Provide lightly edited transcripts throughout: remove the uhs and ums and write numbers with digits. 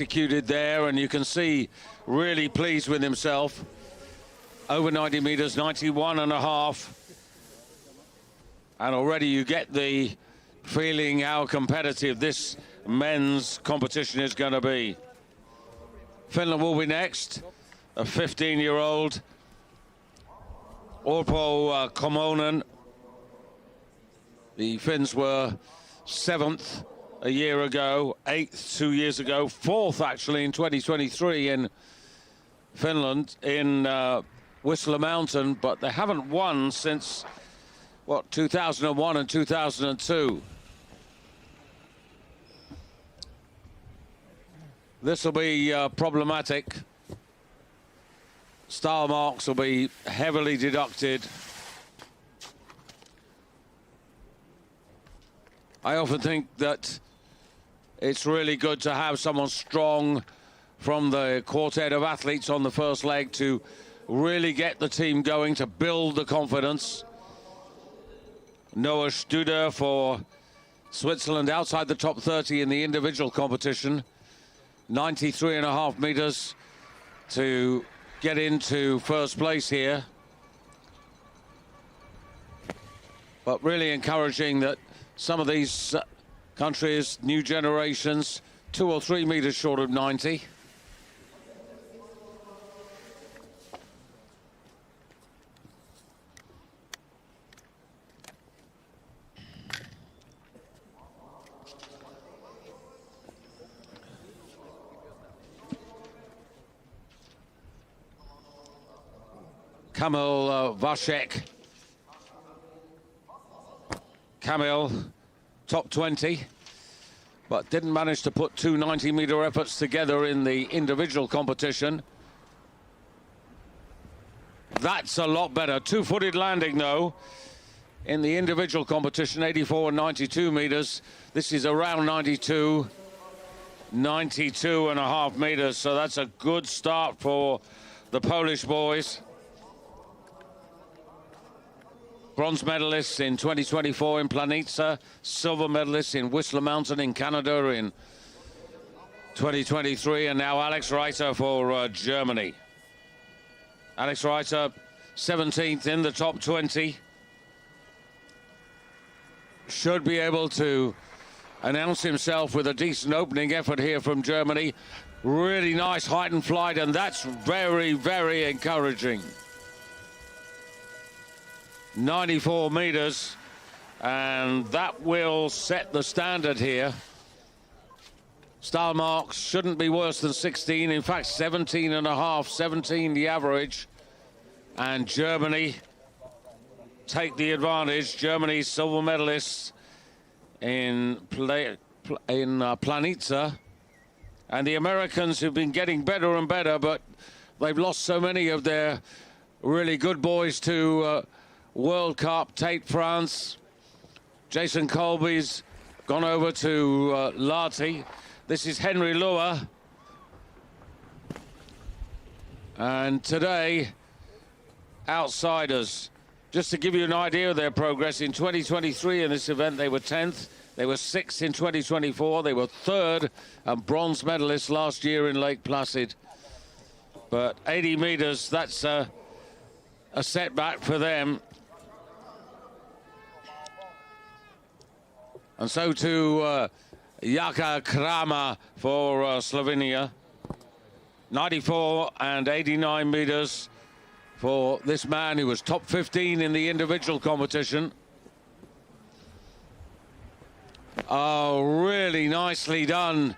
executed there, and you can see really pleased with himself. Over 90 meters, 91.5. And already you get the feeling how competitive this men's competition is going to be. Finland will be next. A 15-year-old Orpo Komonen. The Finns were 7th a year ago, 8th 2 years ago, 4th actually in 2023 in Finland in Whistler Mountain, but they haven't won since, what, 2001 and 2002. This will be problematic. Style marks will be heavily deducted. I often think that it's really good to have someone strong from the quartet of athletes on the first leg to really get the team going, to build the confidence. Noah Studer for Switzerland outside the top 30 in the individual competition. 93.5 meters to get into first place here. But really encouraging that some of these countries, new generations, 2 or 3 meters short of 90. Kamil Vasek. Kamil, top 20, but didn't manage to put 2 90-meter efforts together in the individual competition. That's a lot better. Two-footed landing, though, in the individual competition, 84 and 92 meters. This is around 92, 92.5 meters, so that's a good start for the Polish boys. Bronze medalists in 2024 in Planica, silver medalists in Whistler Mountain in Canada in 2023, and now Alex Reiter for Germany. Alex Reiter, 17th in the top 20. Should be able to announce himself with a decent opening effort here from Germany. Really nice height and flight, and that's very, very encouraging. 94 meters, and that will set the standard here. Style marks shouldn't be worse than 16, in fact 17.5, 17 the average, and Germany take the advantage. Germany's silver medalists in Planica, and the Americans who've been getting better and better, but they've lost so many of their really good boys to World Cup. Tate France, Jason Colby's gone over to Lahti. This is Henry Luer. And today, outsiders. Just to give you an idea of their progress, in 2023 in this event, they were 10th. They were 6th in 2024. They were 3rd and bronze medalists last year in Lake Placid. But 80 meters, that's a setback for them. And so to Jaka Kramer for Slovenia. 94 and 89 meters for this man who was top 15 in the individual competition. Oh, really nicely done.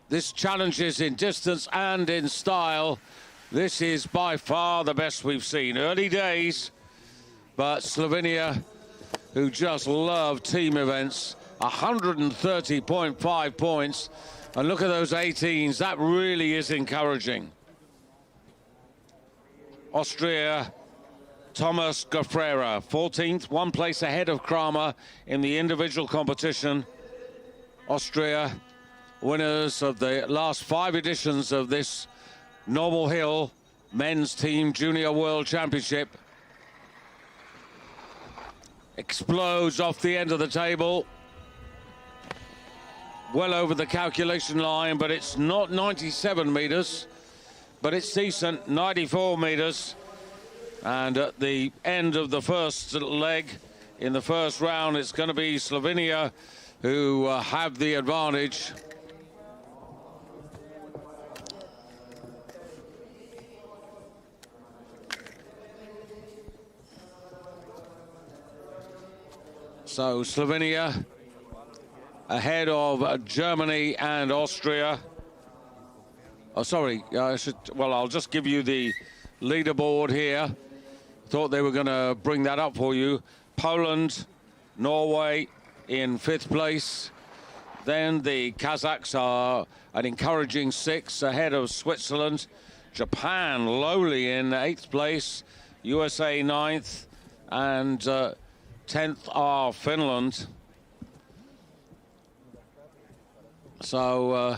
This challenges in distance and in style. This is by far the best we've seen. Early days, but Slovenia, who just love team events, 130.5 points. And look at those 18s, that really is encouraging. Austria, Thomas Gafrera, 14th, 1 place ahead of Kramer in the individual competition. Austria, winners of the last 5 editions of this Normal Hill Men's Team Junior World Championship. Explodes off the end of the table. well over the calculation line, but it's not 97 meters, but it's decent, 94 meters. And at the end of the first leg, in the first round, it's going to be Slovenia who have the advantage. So Slovenia ahead of Germany and Austria. Oh, sorry, I'll just give you the leaderboard here. Thought they were going to bring that up for you. Poland, Norway in 5th place. Then the Kazakhs are an encouraging 6th ahead of Switzerland. Japan lowly in 8th place. USA 9th, and 10th are Finland. So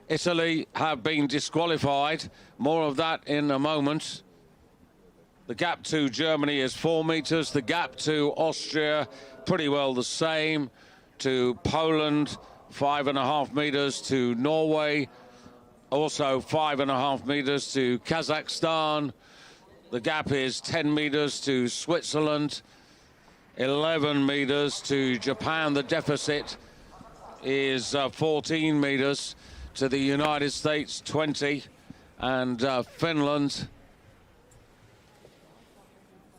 Italy have been disqualified. More of that in a moment. The gap to Germany is 4 meters. The gap to Austria, pretty well the same. To Poland, 5.5 meters. To Norway, also 5.5 meters. To Kazakhstan, the gap is 10 meters. To Switzerland, 11 meters. To Japan, the deficit is 14 meters. To the United States, 20. And Finland,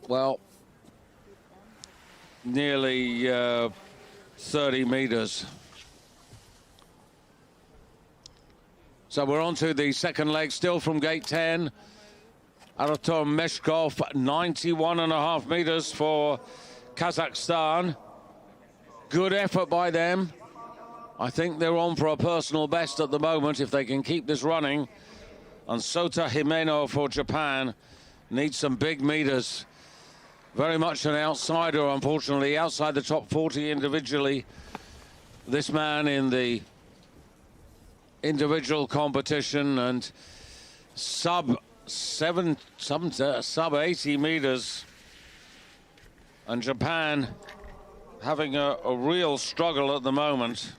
well, nearly 30 meters. So we're on to the second leg, still from gate 10. Arator Meshkov, 91.5 meters for Kazakhstan. Good effort by them. I think they're on for a personal best at the moment if they can keep this running. And Sota Himeno for Japan needs some big meters. Very much an outsider, unfortunately, outside the top 40 individually. This man in the individual competition, and sub 80 meters. And Japan having a real struggle at the moment.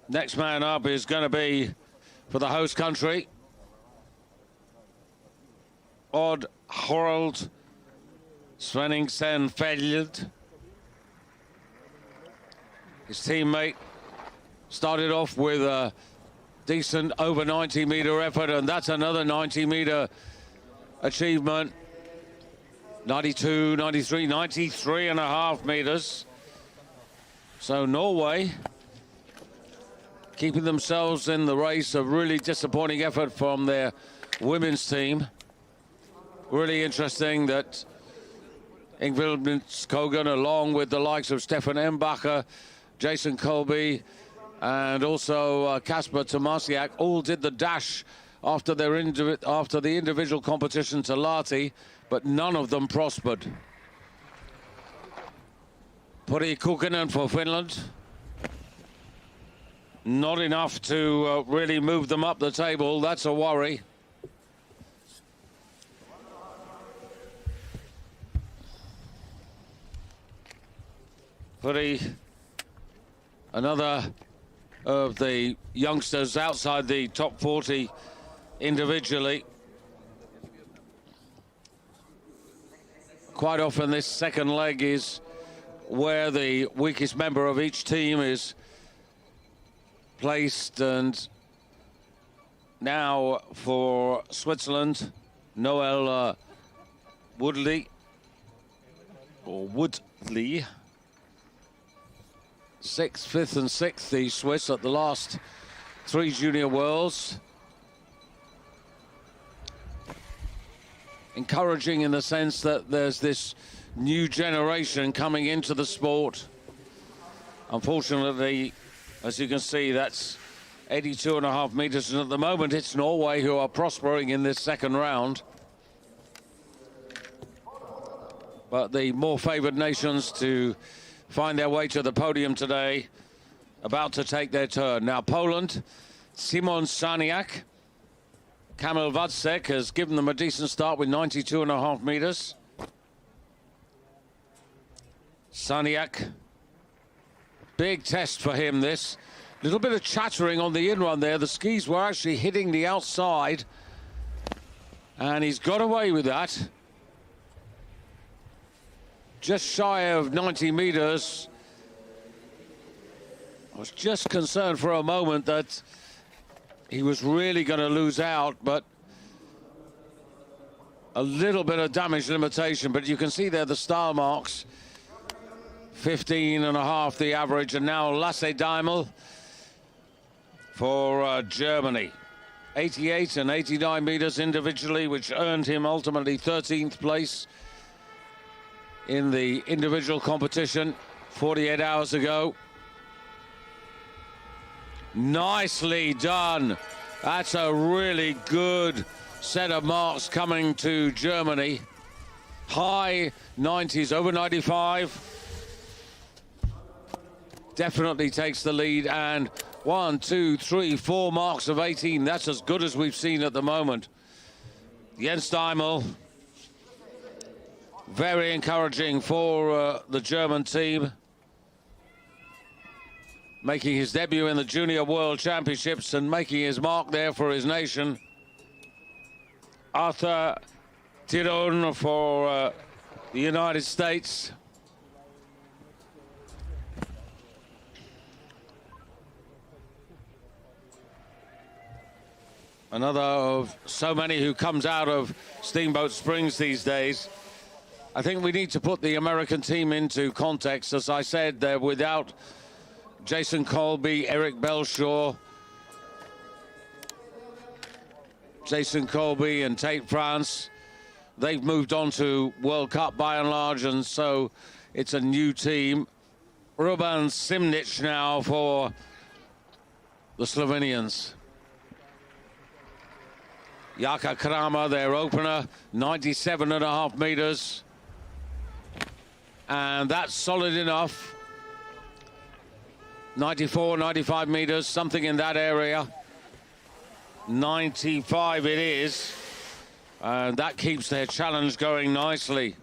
Next man up is going to be for the host country, Odd Harald Svenningsenfeld. His teammate started off with a decent over 90-meter effort, and that's another 90-meter achievement. 92, 93, 93.5 meters. So Norway keeping themselves in the race. A really disappointing effort from their women's team. Really interesting that Ingvild Skogan, along with the likes of Stefan Embacher, Jason Colby, and also Kasper Tomasiak, all did the dash after the individual competition to Lahti, but none of them prospered. Pori Kukkonen for Finland. Not enough to really move them up the table. That's a worry. Puri, another of the youngsters outside the top 40 individually. Quite often this second leg is where the weakest member of each team is placed, and now for Switzerland, Noel Woodley, 6th, 5th and 6th, the Swiss at the last 3 Junior Worlds. Encouraging in the sense that there's this new generation coming into the sport. Unfortunately, as you can see, that's 82.5 meters, and at the moment it's Norway who are prospering in this second round. But the more favored nations to find their way to the podium today, about to take their turn. Now Poland, Simon Saniak, Kamil Wadzek has given them a decent start with 92.5 meters. Saniak, big test for him this. Little bit of chattering on the in-run there. The skis were actually hitting the outside, and he's got away with that. Just shy of 90 meters. I was just concerned for a moment that he was really going to lose out, but a little bit of damage limitation. But you can see there the star marks. 15.5 the average, and now Lasse Daimel for Germany. 88 and 89 meters individually, which earned him ultimately 13th place in the individual competition 48 hours ago. Nicely done. That's a really good set of marks coming to Germany. High 90s, over 95. Definitely takes the lead, and 1, 2, 3, 4 marks of 18. That's as good as we've seen at the moment. Jens Daimel, very encouraging for the German team. Making his debut in the Junior World Championships and making his mark there for his nation. Arthur Tiron for the United States. Another of so many who comes out of Steamboat Springs these days. I think we need to put the American team into context. As I said, they're without Jason Colby, Eric Belshaw, Jason Colby and Tate France. They've moved on to World Cup by and large, and so it's a new team. Ruben Simnic now for the Slovenians. Jaka Kramer, their opener, 97.5 meters. And that's solid enough. 94, 95 meters, something in that area. 95 it is. And that keeps their challenge going nicely.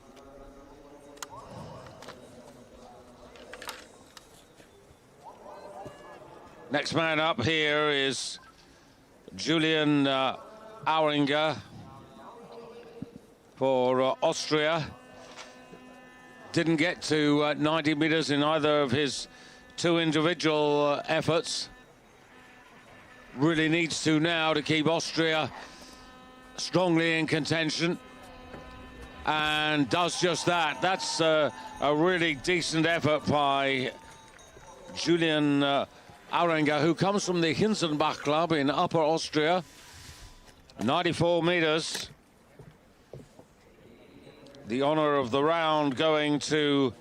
Next man up here is Julian Auringer for Austria. Didn't get to 90 meters in either of his two individual efforts. Really needs to now to keep Austria strongly in contention, and does just that. That's a really decent effort by Julian Auringer, who comes from the Hinsenbach club in Upper Austria. 94 meters. The honor of the round going to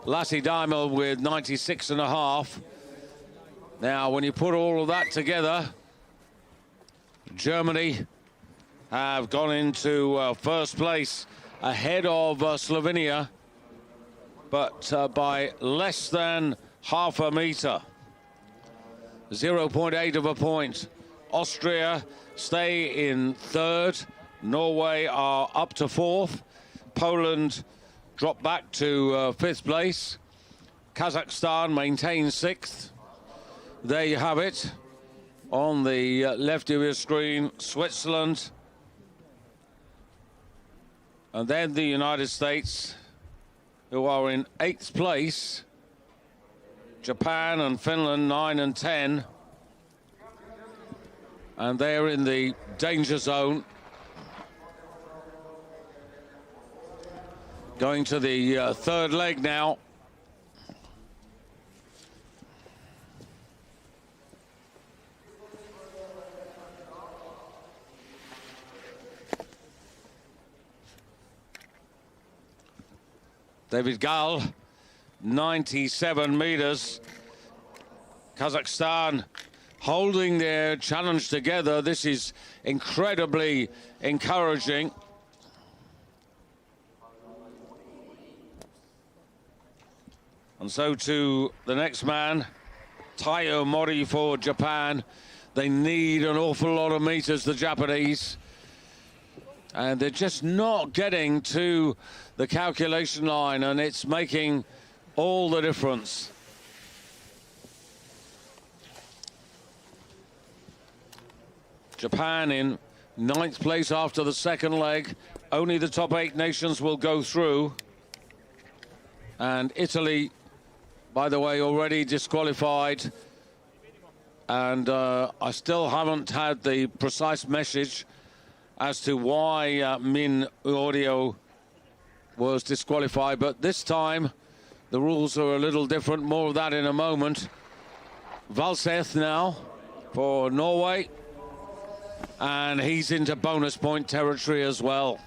Lasse Daimel with 96.5. Now, when you put all of that together, Germany have gone into first place ahead of Slovenia, but by less than half a meter. 0.8 of a point. Austria stay in third. Norway are up to fourth. Poland drop back to fifth place. Kazakhstan maintains sixth. There you have it. On the left of your screen, Switzerland. And then the United States, who are in eighth place. Japan and Finland, 9 and 10. And they're in the danger zone. Going to the third leg now. David Gal, 97 meters. Kazakhstan holding their challenge together. This is incredibly encouraging. And so to the next man, Taiyo Mori for Japan. They need an awful lot of meters, the Japanese. And they're just not getting to the calculation line, and it's making all the difference. Japan in 9th place after the second leg. Only the top 8 nations will go through. And Italy, by the way, already disqualified. And I still haven't had the precise message as to why Min Audio was disqualified. But this time, the rules are a little different. More of that in a moment. Valseth now for Norway. And he's into bonus point territory as well.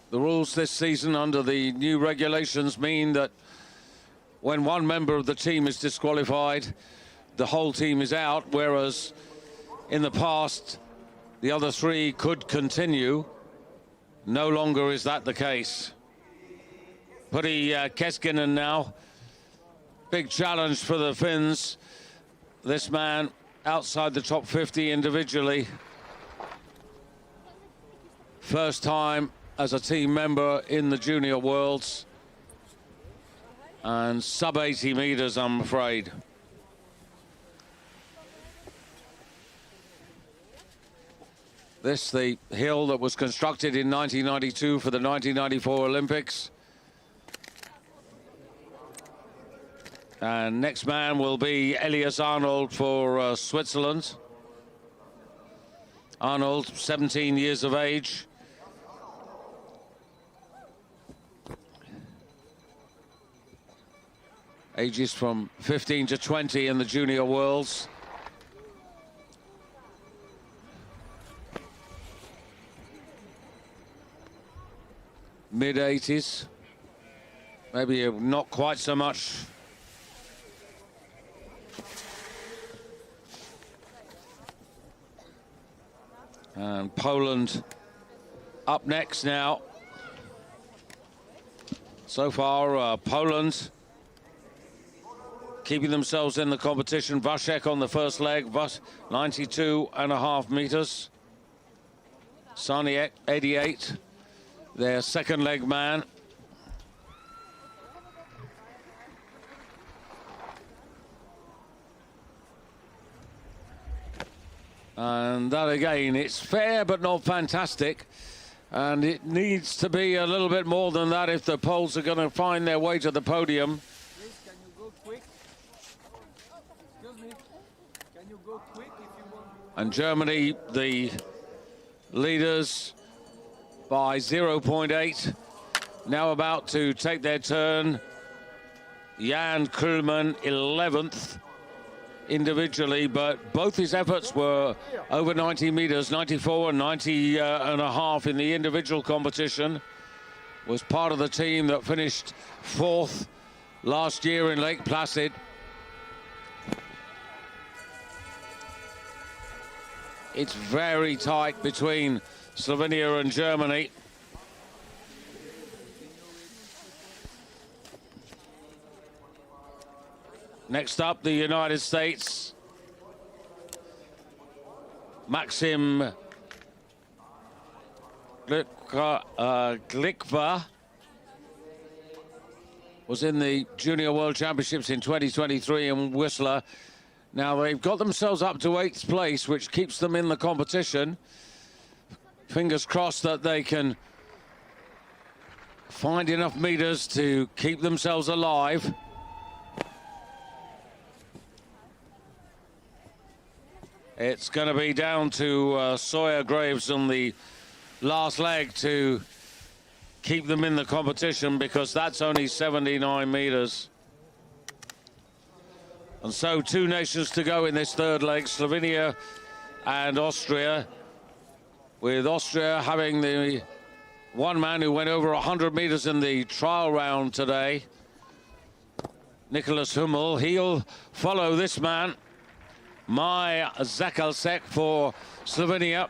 The rules this season under the new regulations mean that when one member of the team is disqualified, the whole team is out, whereas in the past, the other 3 could continue. No longer is that the case. Putty Keskinen now. Big challenge for the Finns. This man outside the top 50 individually. First time as a team member in the Junior Worlds. And sub 80 meters, I'm afraid. This, the hill that was constructed in 1992 for the 1994 Olympics. And next man will be Elias Arnold for Switzerland. Arnold, 17 years of age. Ages from 15 to 20 in the Junior Worlds. Mid-80s. Maybe not quite so much. And Poland up next now. So far, Poland keeping themselves in the competition. Vasek on the first leg, 92.5 meters. Saniek, 88, their second leg man. And that again, it's fair but not fantastic. And it needs to be a little bit more than that if the Poles are going to find their way to the podium. Please, can you go quick? Excuse me. Can you go quick if you want? And Germany, the leaders by 0.8. Now about to take their turn. Jan Kuhlmann, 11th. Individually, but both his efforts were over 90 meters, 94 and 90 and a half in the individual competition. Was part of the team that finished 4th last year in Lake Placid. It's very tight between Slovenia and Germany. Next up, the United States. Maxim Glikva was in the Junior World Championships in 2023 in Whistler. Now they've got themselves up to 8th place, which keeps them in the competition. Fingers crossed that they can find enough meters to keep themselves alive. It's going to be down to Sawyer Graves on the last leg to keep them in the competition, because that's only 79 meters. And so 2 nations to go in this third leg, Slovenia and Austria, with Austria having the one man who went over 100 meters in the trial round today, Nicholas Hummel. He'll follow this man, Maj Zakalsek for Slovenia.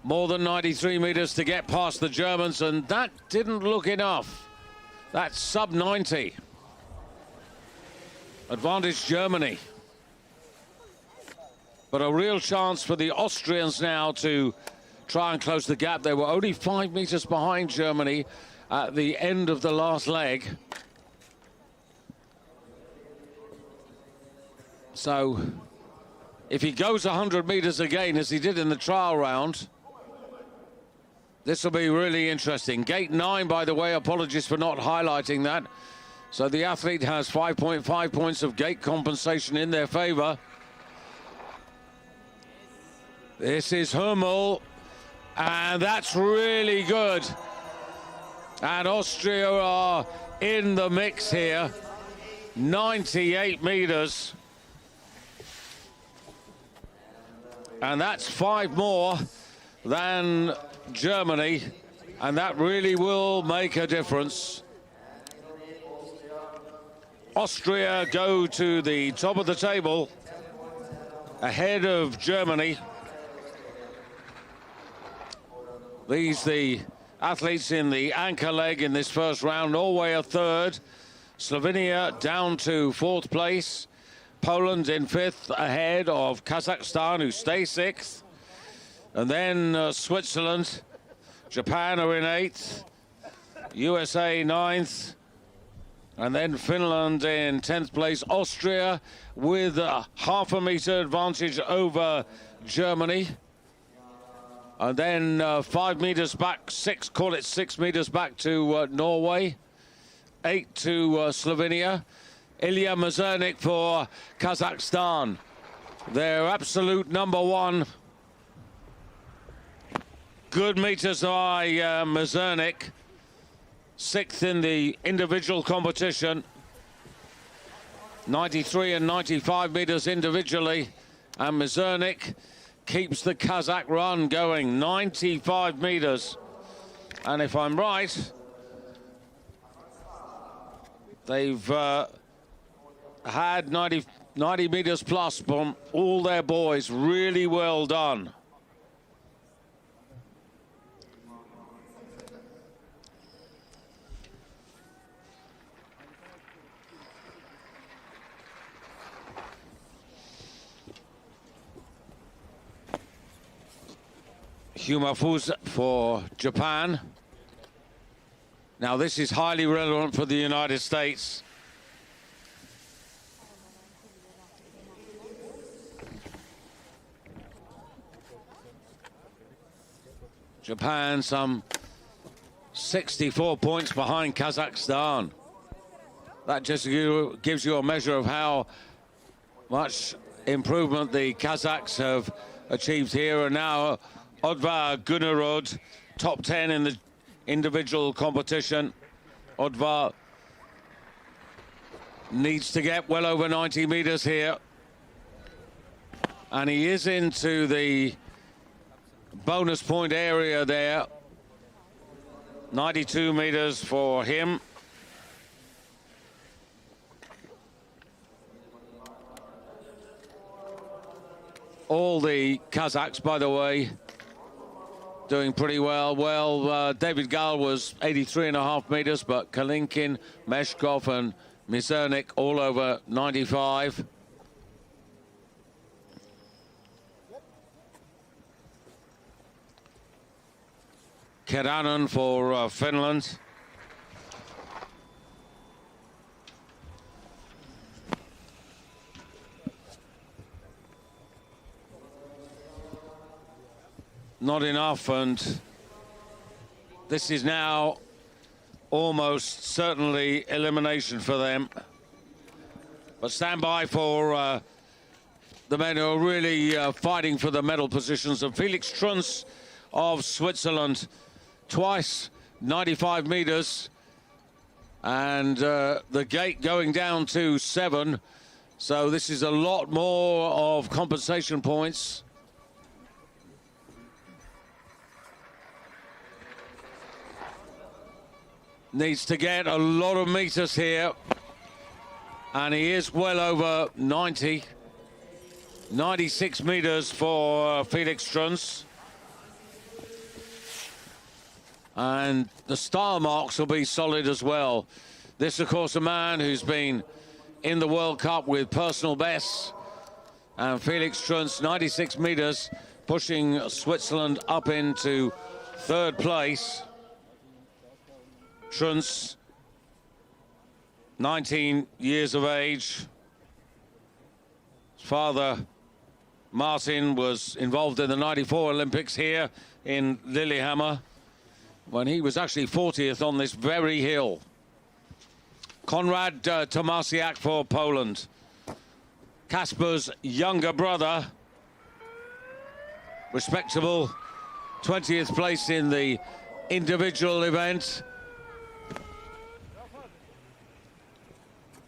More than 93 meters to get past the Germans, and that didn't look enough. That's sub 90. Advantage Germany. But a real chance for the Austrians now to try and close the gap. They were only 5 meters behind Germany at the end of the last leg. So if he goes 100 meters again, as he did in the trial round, this will be really interesting. Gate 9, by the way, apologies for not highlighting that. So the athlete has 5.5 points of gate compensation in their favor. This is Hummel, and that's really good. And Austria are in the mix here. 98 meters. And that's 5 more than Germany, and that really will make a difference. Austria go to the top of the table, ahead of Germany. These the athletes in the anchor leg in this first round. Norway are third, Slovenia down to 4th place, Poland in 5th ahead of Kazakhstan, who stay 6th. And then Switzerland, Japan are in 8th, USA 9th, and then Finland in 10th place. Austria with a half a meter advantage over Germany. And then 5 meters back, 6 meters back to Norway, 8 to Slovenia. Ilya Mazurnik for Kazakhstan, their absolute number 1. Good meters by Mazurnik, 6th in the individual competition. 93 and 95 meters individually, and Mazurnik keeps the Kazakh run going, 95 meters. And if I'm right, they've had 90 meters plus from all their boys. Really well done. Humafusa for Japan. Now this is highly relevant for the United States. Japan some 64 points behind Kazakhstan. That just gives you a measure of how much improvement the Kazakhs have achieved here. And now Odvar Gunnerud, top 10 in the individual competition. Odvar needs to get well over 90 meters here. And he is into the bonus point area there. 92 meters for him. All the Kazakhs, by the way, doing pretty well. Well, David Gal was 83.5 meters, but Kalinkin, Meshkov and Mizernik all over 95. Keränen for Finland. Not enough, and this is now almost certainly elimination for them. But stand by for the men who are really fighting for the medal positions. And Felix Truns of Switzerland, twice 95 meters, and the gate going down to 7. So this is a lot more of compensation points. Needs to get a lot of meters here, and he is well over 90. 96 meters for Felix Truns. And the star marks will be solid as well. This, of course, a man who's been in the World Cup with personal bests. And Felix Truntz, 96 meters, pushing Switzerland up into third place. Truntz, 19 years of age. His father, Martin, was involved in the 94 Olympics here in Lillehammer, when he was actually 40th on this very hill. Konrad Tomasiak for Poland. Kasper's younger brother, respectable 20th place in the individual event.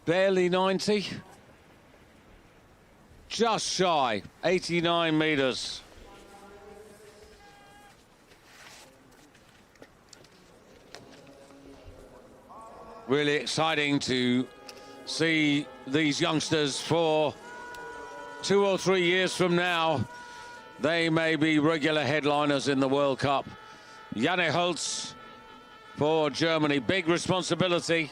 Barely 90. Just shy, 89 meters. Really exciting to see these youngsters. For 2 or 3 years from now, they may be regular headliners in the World Cup. Janne Holtz for Germany. Big responsibility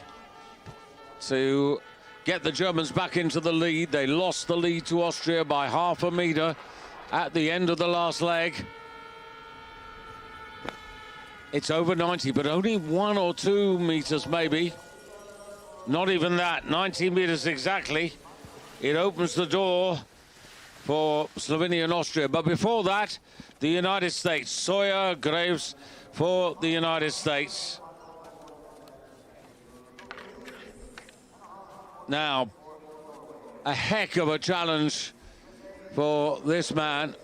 to get the Germans back into the lead. They lost the lead to Austria by half a meter at the end of the last leg. It's over 90, but only 1 or 2 meters maybe. Not even that, 90 meters exactly. It opens the door for Slovenia and Austria. But before that, the United States. Sawyer Graves for the United States. Now, a heck of a challenge for this man.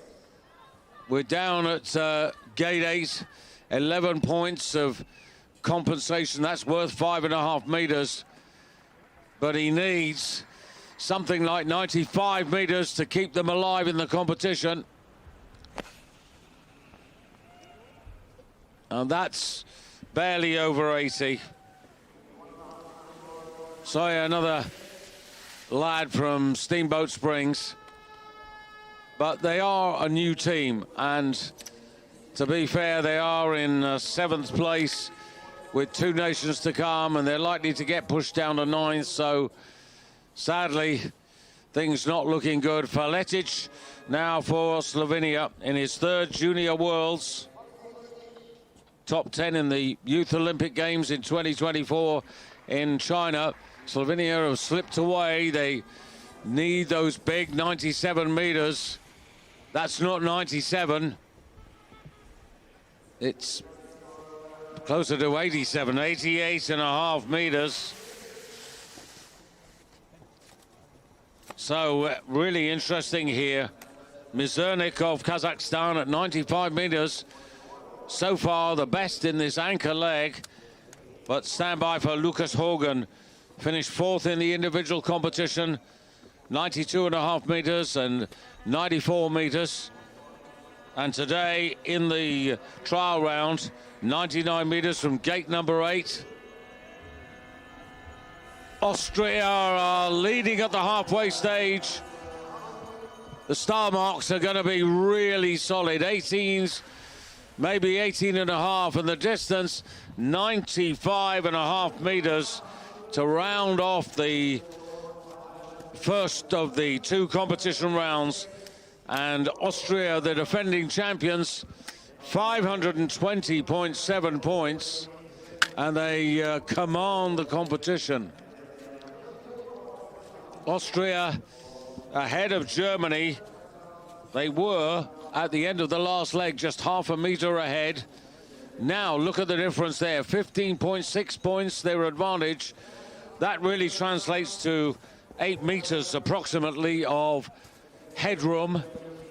We're down at gate 8, 11 points of compensation. That's worth 5.5 meters. But he needs something like 95 meters to keep them alive in the competition. And that's barely over 80. So another lad from Steamboat Springs. But they are a new team, and to be fair, they are in 7th place with 2 nations to come, and they're likely to get pushed down to 9th. So sadly, things not looking good. Faletic now for Slovenia in his 3rd Junior Worlds. Top 10 in the Youth Olympic Games in 2024 in China. Slovenia have slipped away. They need those big 97 meters. That's not 97. It's closer to 87, 88.5 meters. So really interesting here. Mizernik of Kazakhstan at 95 meters. So far the best in this anchor leg. But stand by for Lucas Hogan. Finished 4th in the individual competition. 92.5 meters and 94 meters. And today in the trial round, 99 meters from gate number 8. Austria are leading at the halfway stage. The star marks are going to be really solid. 18s, maybe 18.5, and the distance 95.5 meters to round off the first of the 2 competition rounds. And Austria, the defending champions, 520.7 points, and they command the competition. Austria ahead of Germany. They were at the end of the last leg just half a meter ahead. Now look at the difference there, 15.6 points their advantage. That really translates to 8 meters approximately of headroom.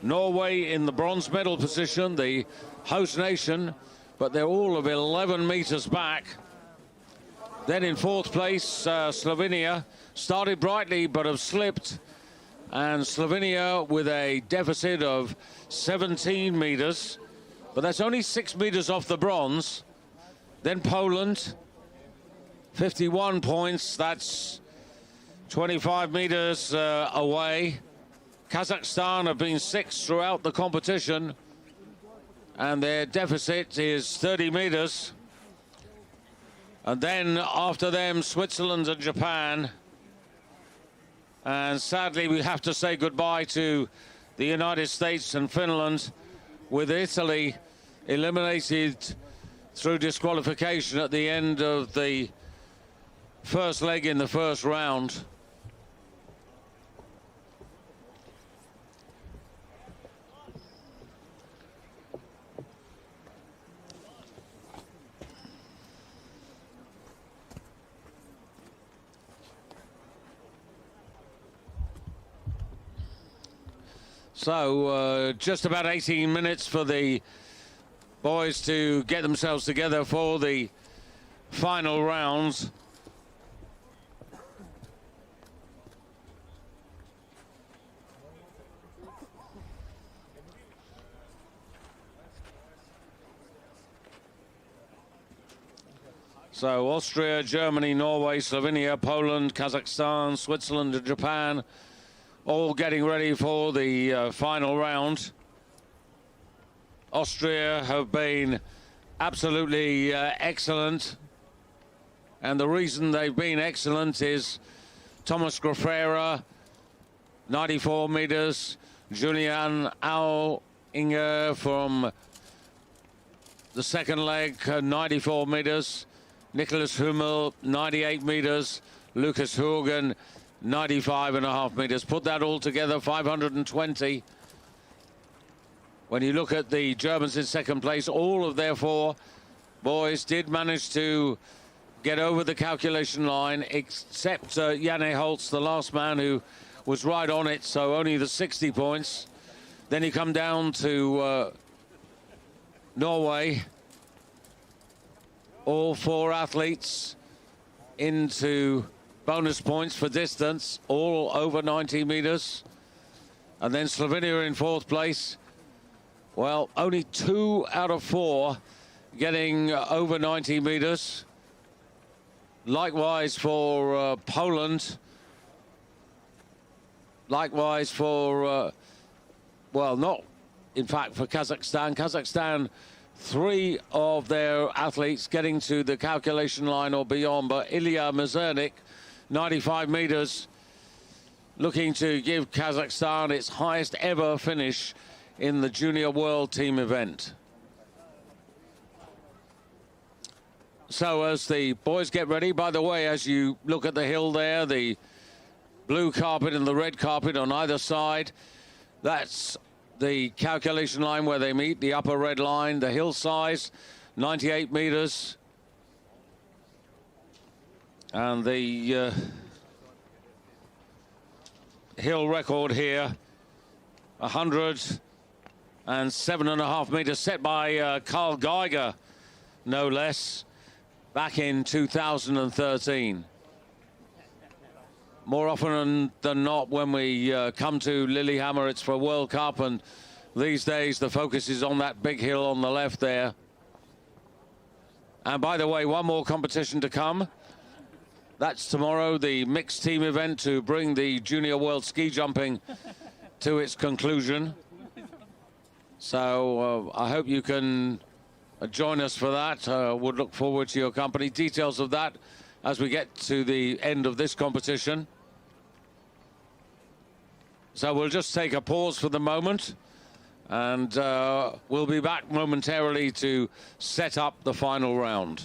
Norway in the bronze medal position, the host nation, but they're all of 11 meters back. Then in 4th place, Slovenia started brightly but have slipped, and Slovenia with a deficit of 17 meters, but that's only 6 meters off the bronze. Then Poland, 51 points, that's 25 meters away. Kazakhstan have been 6th throughout the competition, and their deficit is 30 meters. And then after them, Switzerland and Japan. And sadly, we have to say goodbye to the United States and Finland, with Italy eliminated through disqualification at the end of the first leg in the first round. So just about 18 minutes for the boys to get themselves together for the final rounds. So Austria, Germany, Norway, Slovenia, Poland, Kazakhstan, Switzerland and Japan all getting ready for the final round. Austria have been absolutely excellent, and the reason they've been excellent is Thomas Grafera, 94 meters, Julian Auinger from the second leg, 94 meters, Nicholas Hummel, 98 meters, Lucas Hurgen, 95.5 meters. Put that all together, 520. When you look at the Germans in second place, all of their four boys did manage to get over the calculation line, except Janne Holtz, the last man, who was right on it, so only the 60 points. Then you come down to Norway. All four athletes into bonus points for distance, all over 90 meters. And then Slovenia in fourth place. Well, only 2 out of 4 getting over 90 meters. Likewise for Poland. Likewise for, well, not in fact for Kazakhstan. Kazakhstan, 3 of their athletes getting to the calculation line or beyond, but Ilya Mizernik, 95 meters, looking to give Kazakhstan its highest ever finish in the Junior World Team event. So as the boys get ready, by the way, as you look at the hill there, the blue carpet and the red carpet on either side, that's the calculation line where they meet, the upper red line, the hill size, 98 meters. And the hill record here, 107.5 meters, set by Carl Geiger, no less, back in 2013. More often than not, when we come to Lillehammer, it's for World Cup, and these days the focus is on that big hill on the left there. And by the way, one more competition to come. That's tomorrow, the mixed team event to bring the Junior World Ski Jumping to its conclusion. So I hope you can join us for that. Would look forward to your company. Details of that as we get to the end of this competition. So we'll just take a pause for the moment, and we'll be back momentarily to set up the final round.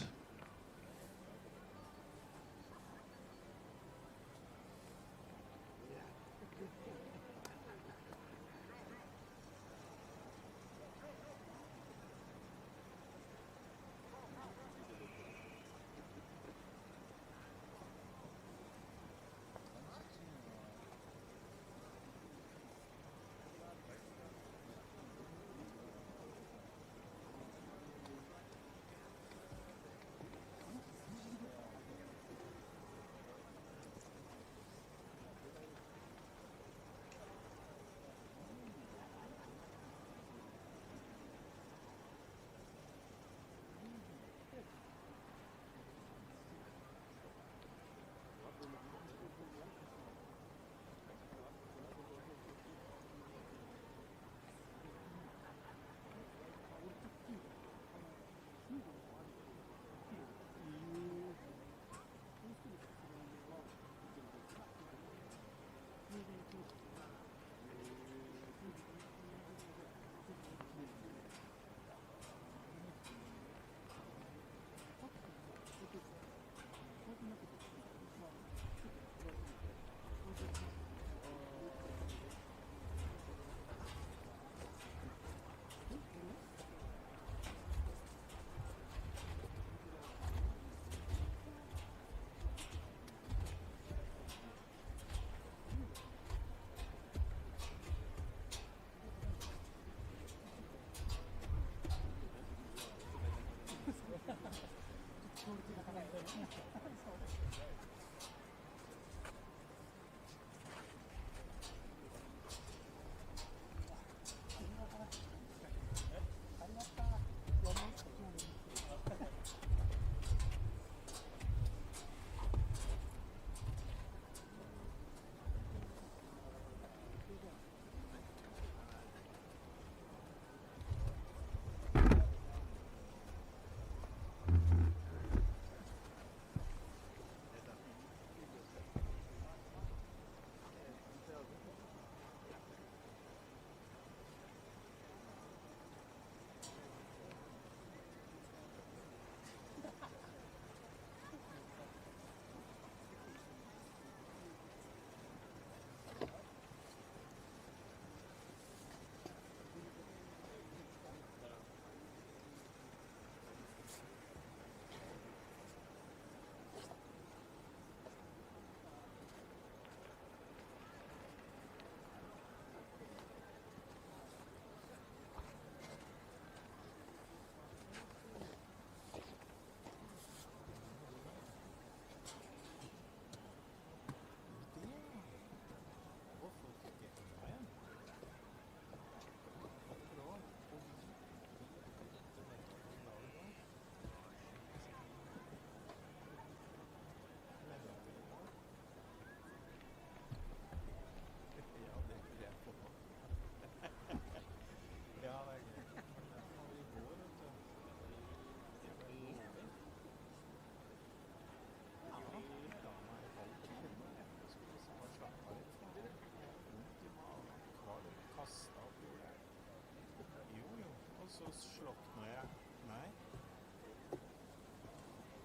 slokner jeg. Nei.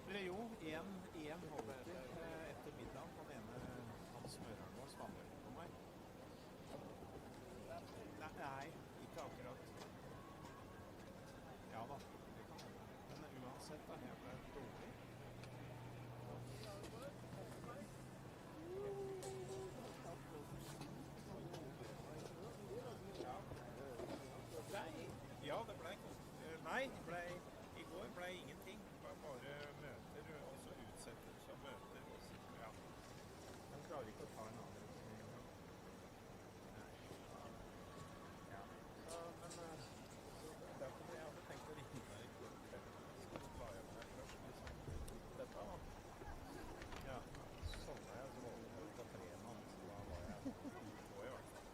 Eller jo, en holder etter middagen. Han ene, han smører noe svammel på meg. Nei, ikke akkurat. Ja da, det kan hende. Men uansett da, jeg ble dårlig. Ja, det ble nei, i går ble ingenting. Det var bare møter, og så utsettelse av møter. Også. Ja. Man klarer ikke å ta en avgjørelse en gang. Ja. Men derfor jeg hadde tenkt å ringe deg i går kveld. Så la jeg meg først liksom. Dette var ja, sovnet jeg så vågnet jeg på fredag, så da var jeg på i hvert fall.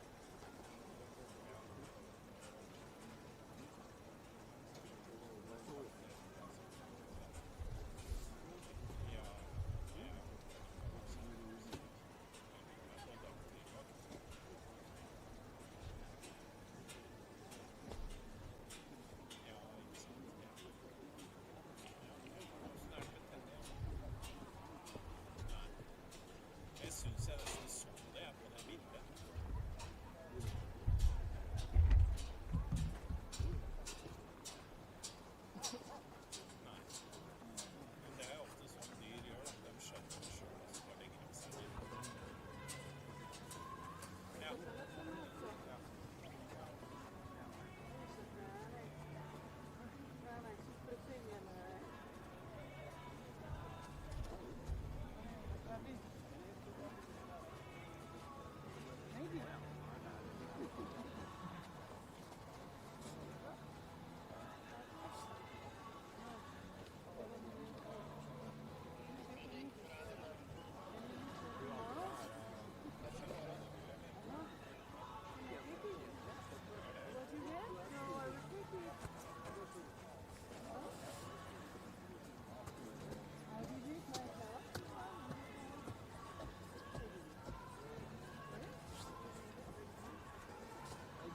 Jeg synes jeg nesten så det på det bildet. Nei. Men det er ofte sånn dyr gjør, da. De skjønner det selv, og så bare legger de seg ned. Ja. Ja.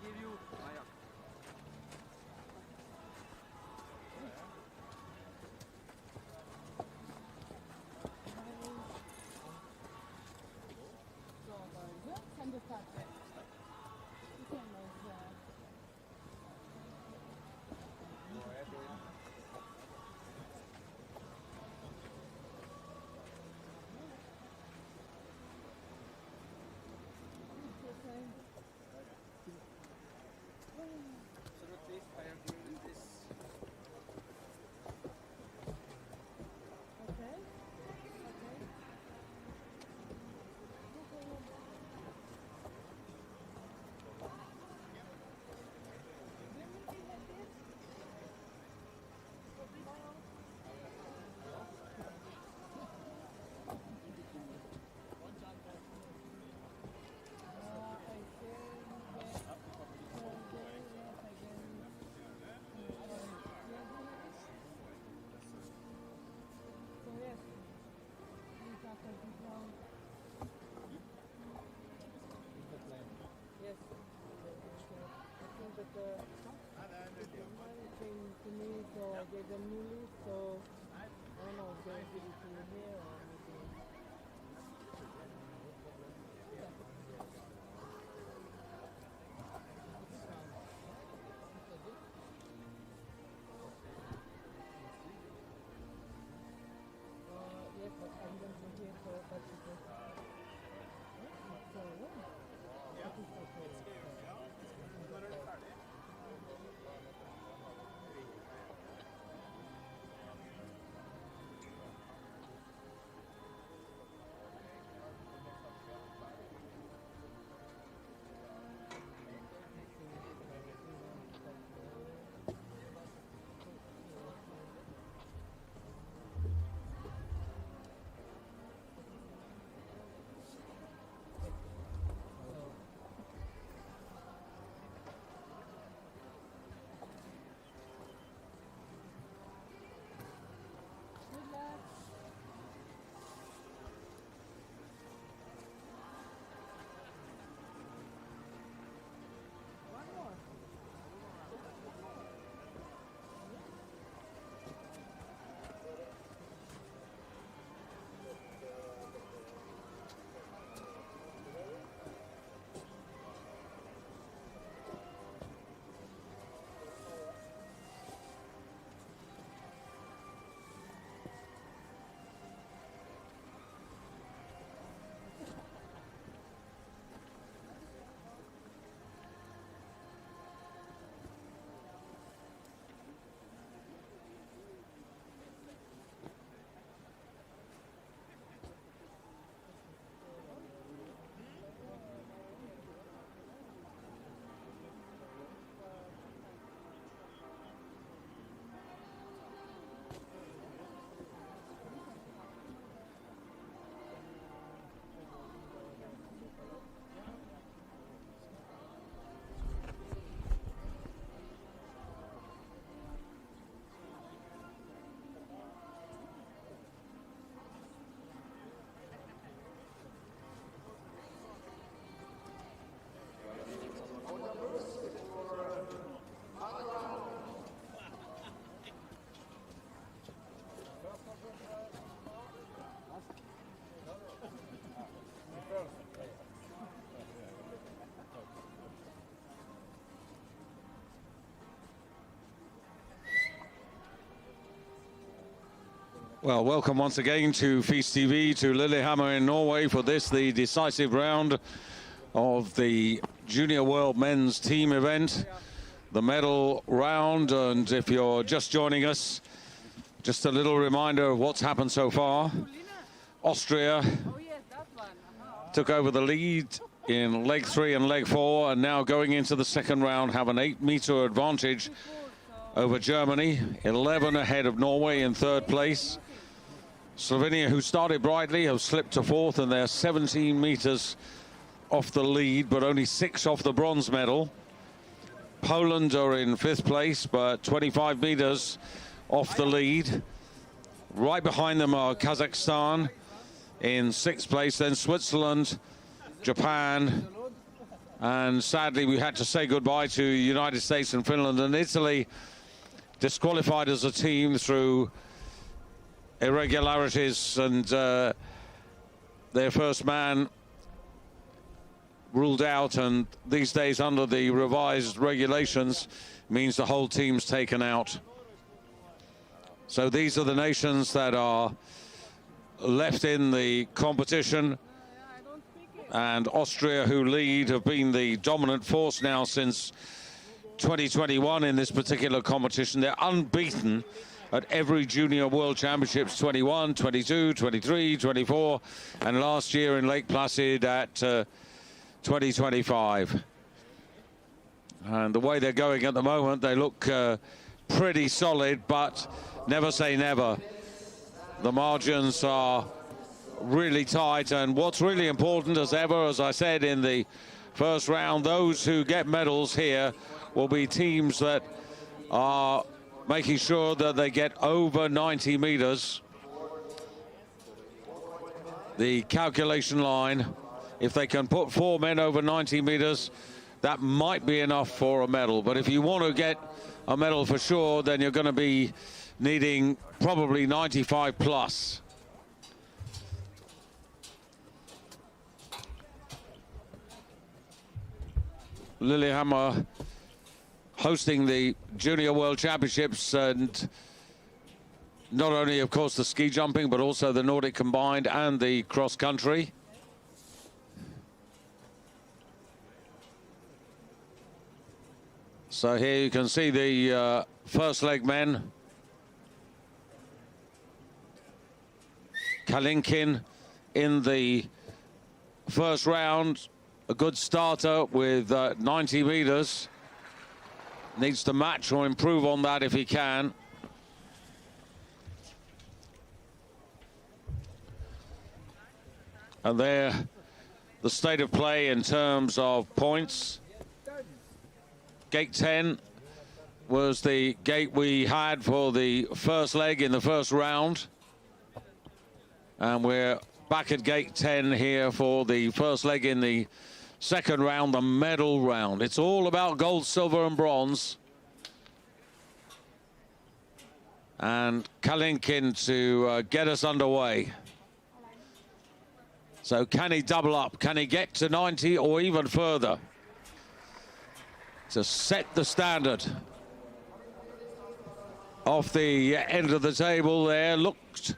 Give you Maja. Kan du ta det? Du kan også. So at least I am doing this. Okay. Okay. Yes. I think that the money came to me, so I gave them new leaf, so I don't know if they'll give it to me here or maybe. Yes, but I'm going to be here for a particular. Ja, det skal jeg gjøre, ja. Når er du ferdig? Well, welcome once again to FIS TV, to Lillehammer in Norway for this, the decisive round of the Junior World Men's Team event, the medal round. And if you're just joining us, just a little reminder of what's happened so far. Austria took over the lead in leg 3 and leg 4, and now going into the second round have an 8-meter advantage over Germany, 11 ahead of Norway in third place. Slovenia, who started brightly, have slipped to 4th, and they're 17 meters off the lead, but only 6 off the bronze medal. Poland are in 5th place, but 25 meters off the lead. Right behind them are Kazakhstan in 6th place, then Switzerland, Japan, and sadly we had to say goodbye to United States and Finland, and Italy disqualified as a team through irregularities, and their first man ruled out, and these days under the revised regulations means the whole team's taken out. So these are the nations that are left in the competition, and Austria, who lead, have been the dominant force now since 2021 in this particular competition. They're unbeaten at every Junior World Championships, 21, 22, 23, 24, and last year in Lake Placid at 2025. And the way they're going at the moment, they look pretty solid, but never say never. The margins are really tight, and what's really important as ever, as I said in the first round, those who get medals here will be teams that are making sure that they get over 90 meters. The calculation line, if they can put 4 men over 90 meters, that might be enough for a medal. But if you want to get a medal for sure, then you're going to be needing probably 95 plus. Lillehammer hosting the Junior World Championships, and not only, of course, the ski jumping, but also the Nordic Combined and the cross-country. So here you can see the first leg men. Kalinkin in the first round, a good starter with 90 meters. Needs to match or improve on that if he can. And there, the state of play in terms of points. Gate 10 was the gate we had for the first leg in the first round. And we're back at gate 10 here for the first leg in the second round, the medal round. It's all about gold, silver and bronze. And Kalinkin to get us underway. So can he double up? Can he get to 90 or even further to set the standard? Off the end of the table there, looked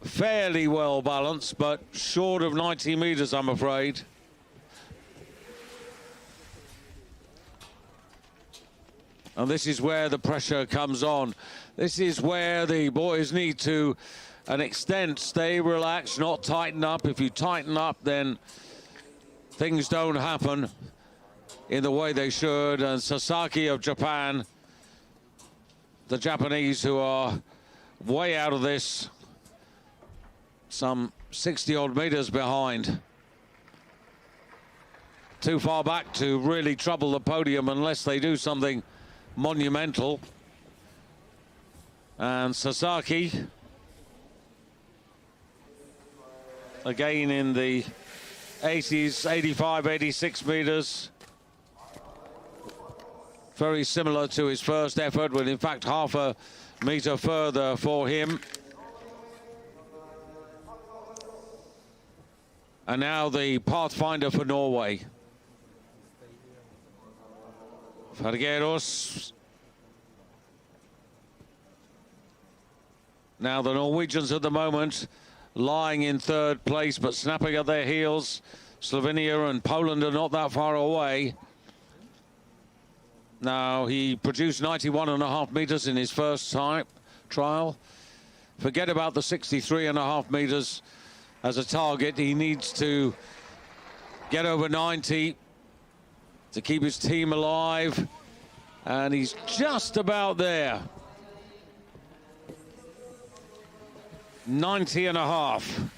fairly well balanced, but short of 90 meters, I'm afraid. And this is where the pressure comes on. This is where the boys need to, an extent, stay relaxed, not tighten up. If you tighten up, then things don't happen in the way they should. And Sasaki of Japan, the Japanese who are way out of this, some 60-odd meters behind. Too far back to really trouble the podium unless they do something monumental. And Sasaki again in the 80s, 85, 86 meters. Very similar to his first effort, with in fact half a meter further for him. And now the pathfinder for Norway. Fargeros. Now the Norwegians at the moment lying in third place, but snapping at their heels. Slovenia and Poland are not that far away. Now he produced 91.5 meters in his first trial. Forget about the 63.5 meters as a target. He needs to get over 90 to keep his team alive, and he's just about there. 90.5.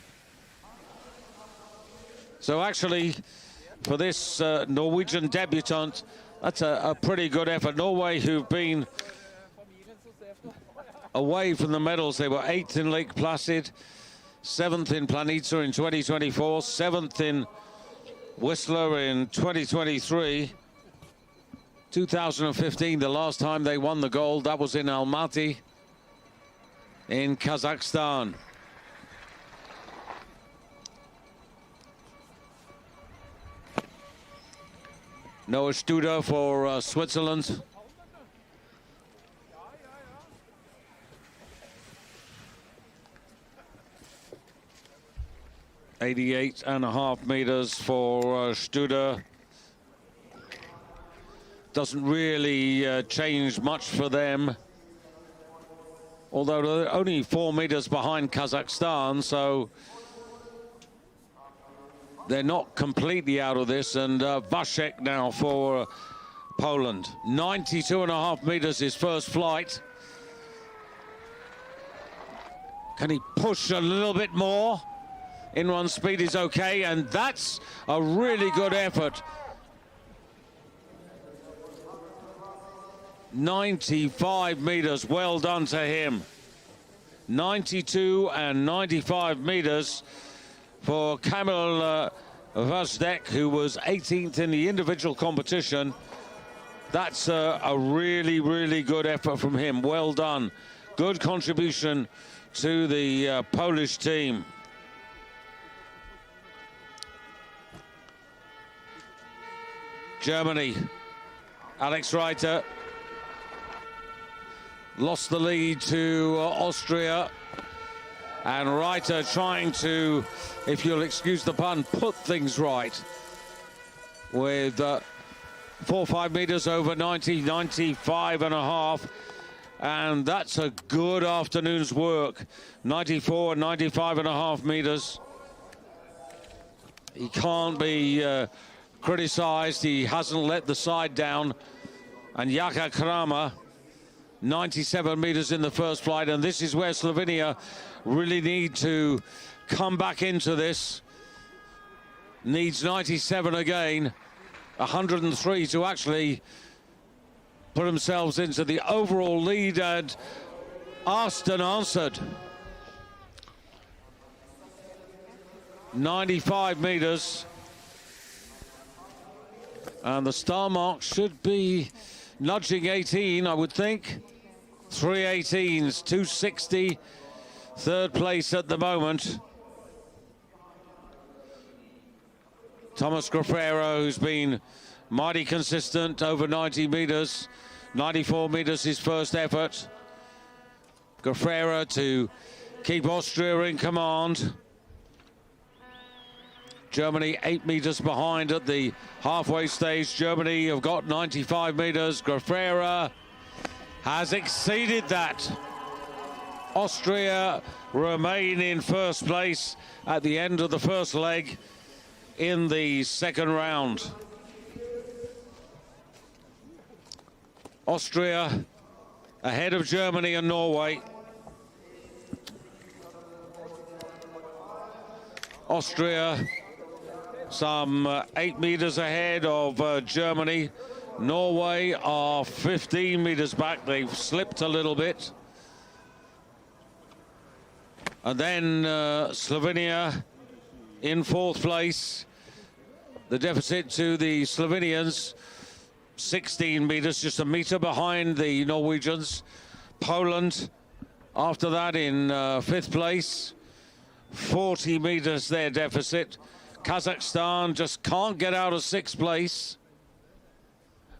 So actually, for this Norwegian debutant, that's a pretty good effort. Norway, who've been away from the medals, they were 8th in Lake Placid, 7th in Planica in 2024, 7th in Whistler in 2023. 2015, the last time they won the gold, that was in Almaty in Kazakhstan. Noah Studer for Switzerland. .88.5 meters for Studer. Doesn't really change much for them, although they're only 4 meters behind Kazakhstan, so they're not completely out of this. And Vasek now for Poland. 92.5 meters his first flight. Can he push a little bit more? In-run speed is okay, and that's a really good effort. 95 meters, well done to him. 92 and 95 meters for Kamil Vazdek, who was 18th in the individual competition. That's a really, really good effort from him. Well done. Good contribution to the Polish team. Germany, Alex Reiter lost the lead to Austria, and Reiter trying to, if you'll excuse the pun, put things right with 4 or 5 meters over 90, 95.5, and that's a good afternoon's work. 94 and 95.5 meters. He can't be criticized. He hasn't let the side down. And Jaka Kramer, 97 meters in the first flight, and this is where Slovenia really need to come back into this. Needs 97 again, 103 to actually put themselves into the overall lead, and asked and answered. 95 meters. And the star mark should be nudging 18, I would think. 3:18s, 2:60, third place at the moment. Thomas Grafero, who's been mighty consistent, over 90 meters. 94 meters his first effort. Grafero to keep Austria in command. Germany 8 meters behind at the halfway stage. Germany have got 95 meters. Grafera has exceeded that. Austria remain in first place at the end of the first leg in the second round. Austria ahead of Germany and Norway. Austria some 8 meters ahead of Germany. Norway are 15 meters back. They've slipped a little bit. And then Slovenia in fourth place. The deficit to the Slovenians, 16 meters, just a meter behind the Norwegians. Poland, after that, in fifth place. 40 meters their deficit. Kazakhstan just can't get out of sixth place.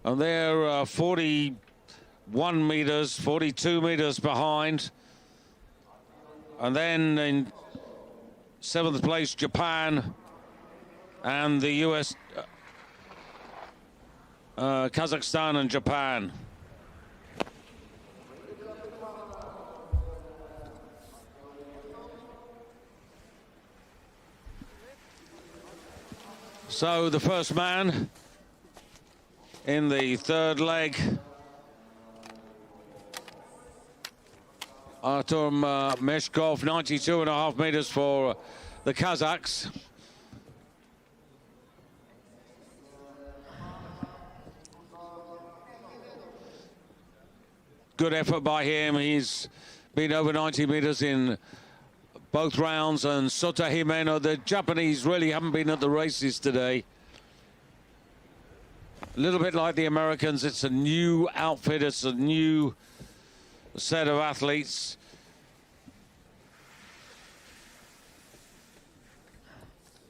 And they're 41 meters, 42 meters behind. And then in 7th place, Japan, and the US, Kazakhstan and Japan. So the first man in the third leg, Artem Meshkov, 92.5 meters for the Kazakhs. Good effort by him. He's been over 90 meters in both rounds, and Sota Himeno, the Japanese really haven't been at the races today. A little bit like the Americans, it's a new outfit, it's a new set of athletes.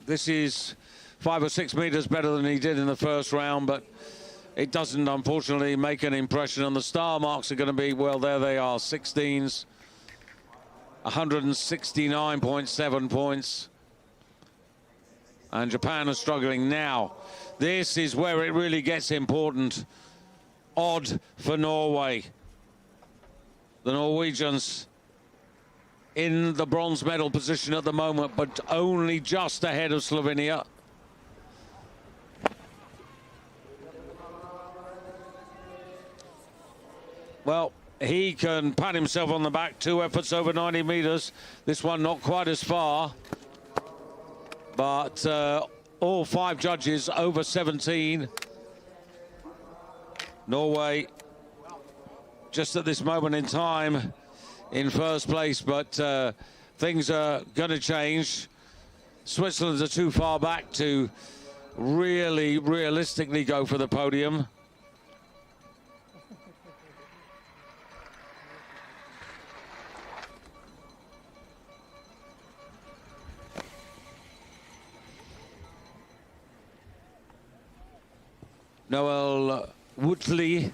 This is 5 or 6 meters better than he did in the first round, but it doesn't unfortunately make an impression, and the star marks are going to be, well, there they are, 16s, 169.7 points. And Japan are struggling now. This is where it really gets important. Odd for Norway. The Norwegians in the bronze medal position at the moment, but only just ahead of Slovenia. Well, he can pat himself on the back. 2 efforts over 90 meters. This one not quite as far. But all 5 judges over 17. Norway just at this moment in time in first place, but things are going to change. Switzerland are too far back to really realistically go for the podium. Noel Woodley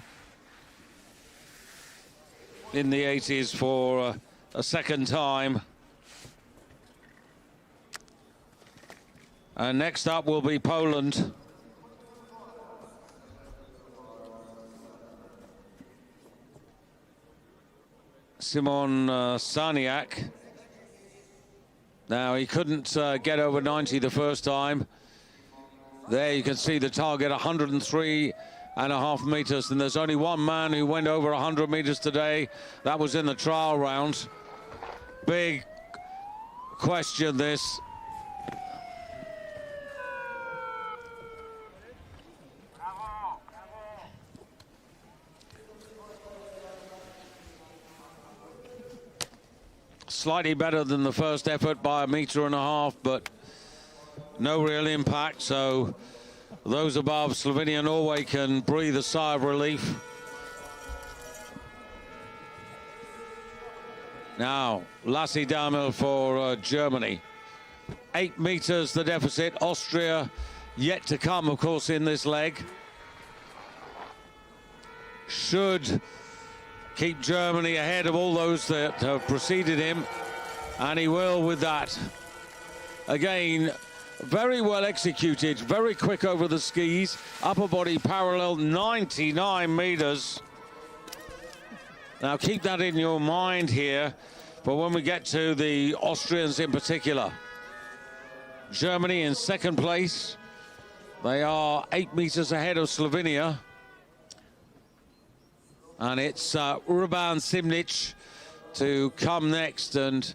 in the 80s for a second time. And next up will be Poland. Simon Sarniak. Now, he couldn't get over 90 the first time. There you can see the target, 103.5 meters, and there's only one man who went over 100 meters today. That was in the trial round. Big question, this. Slightly better than the first effort by 1.5 meters, but no real impact, so those above Slovenia and Norway can breathe a sigh of relief. Now, Lassi Damel for Germany. 8 meters the deficit. Austria yet to come, of course, in this leg. Should keep Germany ahead of all those that have preceded him, and he will with that. Again, very well executed, very quick over the skis, upper body parallel, 99 meters. Now keep that in your mind here for when we get to the Austrians in particular. Germany in second place. They are 8 meters ahead of Slovenia. And it's Ruban Simnic to come next, and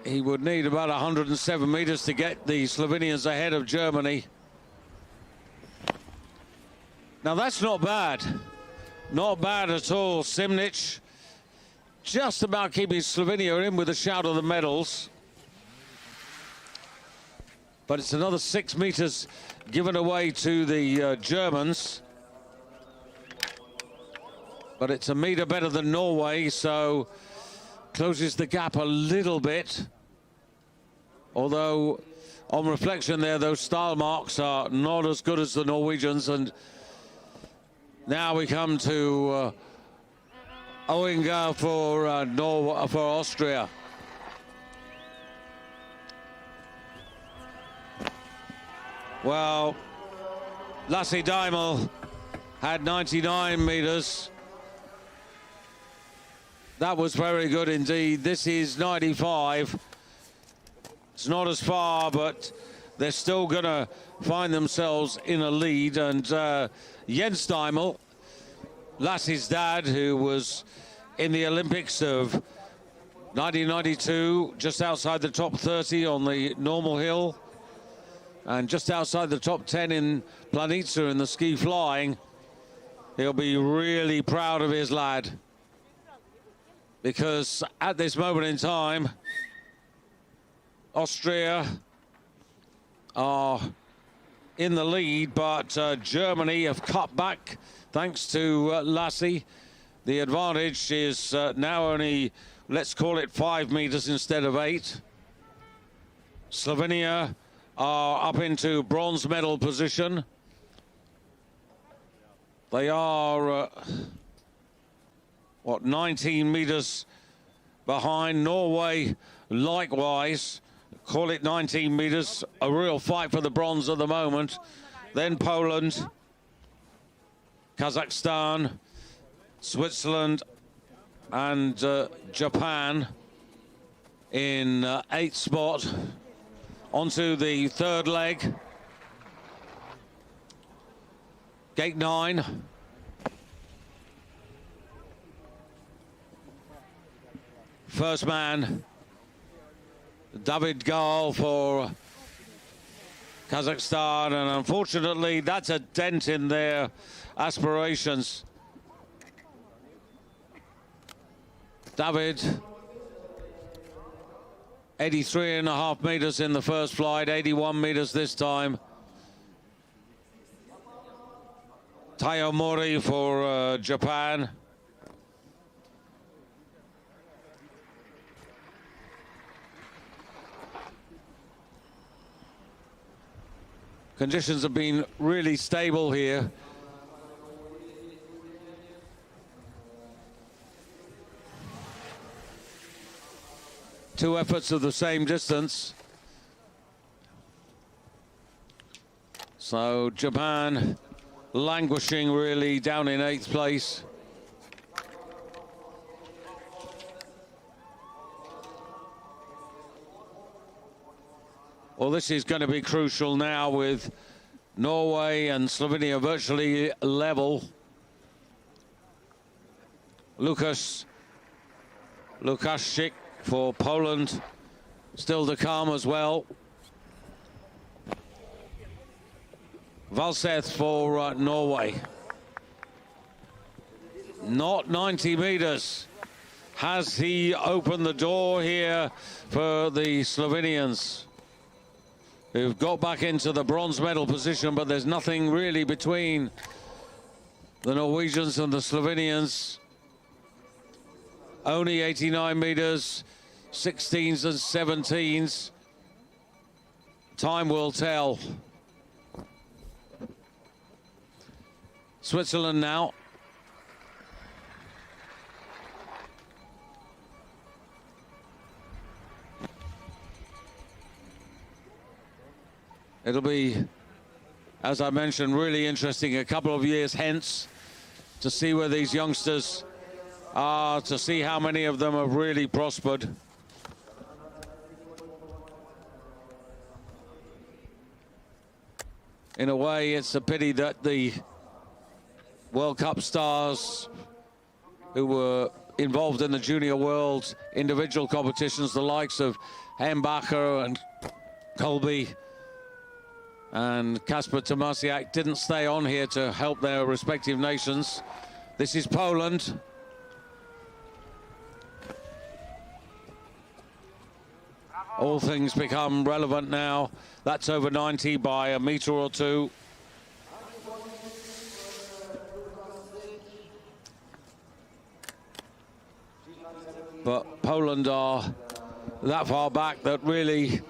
he would need about 107 meters to get the Slovenians ahead of Germany. Now that's not bad. Not bad at all. Simnic just about keeping Slovenia in with a shout of the medals. But it's another 6 meters given away to the Germans. But it's 1 meter better than Norway, so closes the gap a little bit. Although, on reflection there, those style marks are not as good as the Norwegians. And now we come to Oinga for Austria. Well, Lasse Daimel had 99 meters. That was very good indeed. This is 95. It's not as far, but they're still going to find themselves in a lead. And Jens Daimel, Lasse's dad, who was in the Olympics of 1992, just outside the top 30 on the normal hill, and just outside the top 10 in Planica in the ski flying. He'll be really proud of his lad, because at this moment in time, Austria are in the lead, but Germany have cut back thanks to Lasse. The advantage is now only, let's call it 5 meters instead of 8. Slovenia are up into bronze medal position. They are, 19 meters behind. Norway, likewise, call it 19 meters. A real fight for the bronze at the moment. Then Poland, Kazakhstan, Switzerland, and Japan in 8th spot. Onto the third leg. Gate 9. First man, David Gal for Kazakhstan, and unfortunately that's a dent in their aspirations. David, 83.5 meters in the first flight, 81 meters this time. Taiyo Mori for Japan. Conditions have been really stable here. Two efforts of the same distance. So Japan languishing really down in 8th place. Well, this is going to be crucial now with Norway and Slovenia virtually level. Lukaszczyk for Poland still to come as well. Valseth for Norway. Not 90 meters. Has he opened the door here for the Slovenians, who've got back into the bronze medal position, but there's nothing really between the Norwegians and the Slovenians. Only 89 meters, 16s and 17s. Time will tell. Switzerland now. It'll be, as I mentioned, really interesting a couple of years hence to see where these youngsters are, to see how many of them have really prospered. In a way, it's a pity that the World Cup stars who were involved in the Junior World individual competitions, the likes of Hembacher and Kolbe and Kasper Tomasiak, didn't stay on here to help their respective nations. This is Poland. All things become relevant now. That's over 90 by a meter or two. But Poland are that far back that really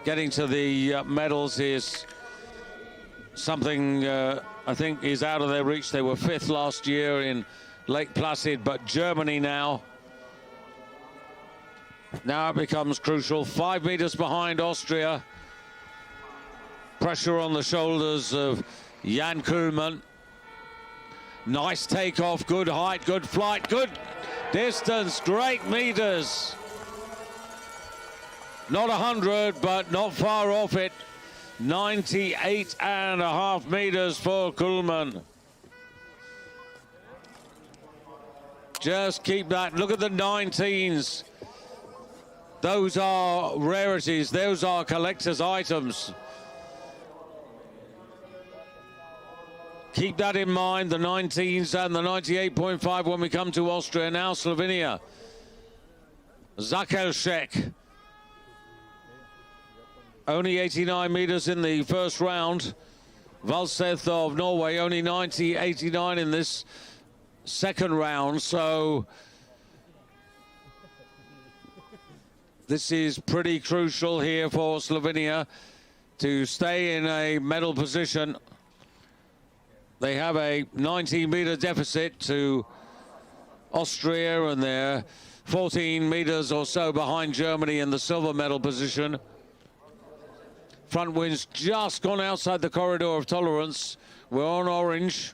getting to the medals is something I think is out of their reach. They were 5th last year in Lake Placid, but Germany now. Now it becomes crucial. 5 meters behind Austria. Pressure on the shoulders of Jan Kuhlmann. Nice takeoff, good height, good flight, good distance, great meters. Not 100, but not far off it. 98.5 meters for Kuhlmann. Just keep that. Look at the 19s. Those are rarities. Those are collector's items. Keep that in mind, the 19s and the 98.5 when we come to Austria. Now Slovenia. Zakelšek. Only 89 meters in the first round. Valseth of Norway, only 89 in this second round. So this is pretty crucial here for Slovenia to stay in a medal position. They have a 90-meter deficit to Austria, and they're 14 meters or so behind Germany in the silver medal position. Front wind's just gone outside the corridor of tolerance. We're on orange.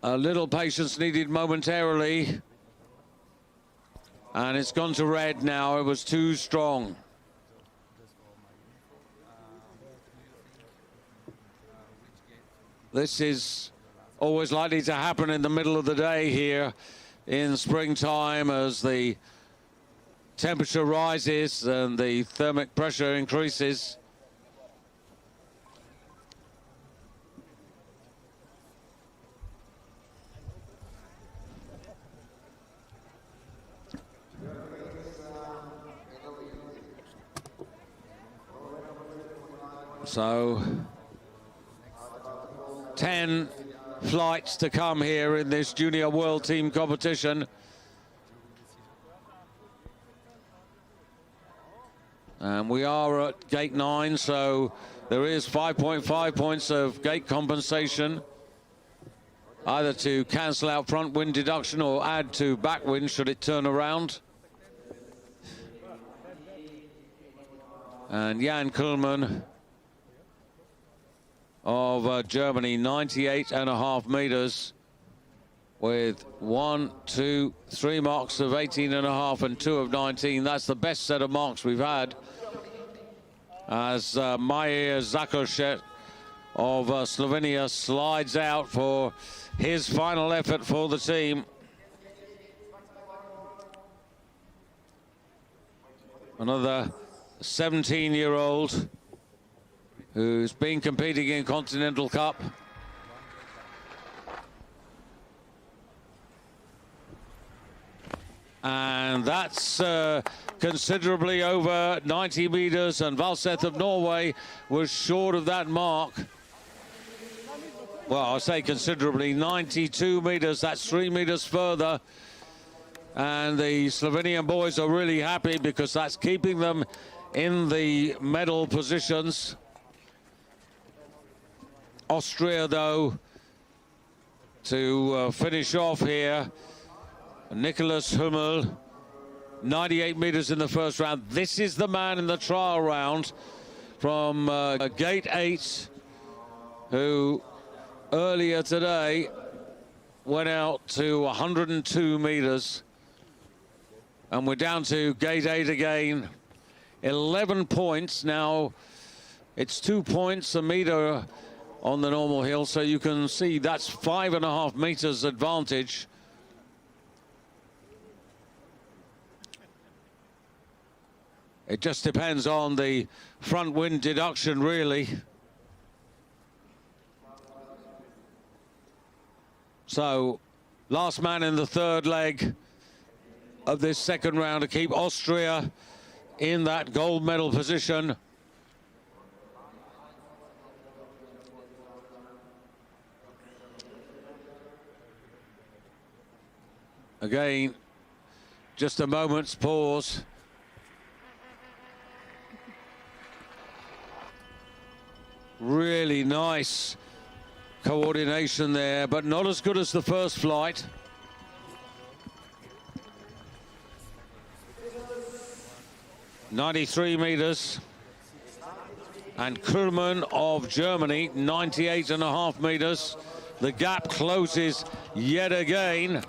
A little patience needed momentarily. And it's gone to red now. It was too strong. This is always likely to happen in the middle of the day here in springtime as the temperature rises and the thermic pressure increases. So 10 flights to come here in this junior world team competition. And we are at gate 9, so there is 5.5 points of gate compensation, either to cancel out front wind deduction or add to back wind should it turn around. And Jan Kuhlmann of Germany, 98.5 meters with 1, 2, 3 marks of 18.5 and 2 of 19. That's the best set of marks we've had, as Majer Zakelšek of Slovenia slides out for his final effort for the team. Another 17-year-old who's been competing in Continental Cup. And that's considerably over 90 meters, and Valseth of Norway was short of that mark. Well, I say considerably, 92 meters, that's 3 meters further. And the Slovenian boys are really happy because that's keeping them in the medal positions. Austria, though, to finish off here. Nicholas Hummel, 98 meters in the first round. This is the man in the trial round from gate 8, who earlier today went out to 102 meters. And we're down to gate 8 again. 11 points now. It's 2 points a meter on the normal hill, so you can see that's 5.5 meters advantage. It just depends on the front wind deduction, really. So, last man in the third leg of this second round to keep Austria in that gold medal position. Again, just a moment's pause. Really nice coordination there, but not as good as the first flight. .93 meters. And Kuhlmann of Germany, 98.5 meters. The gap closes yet again.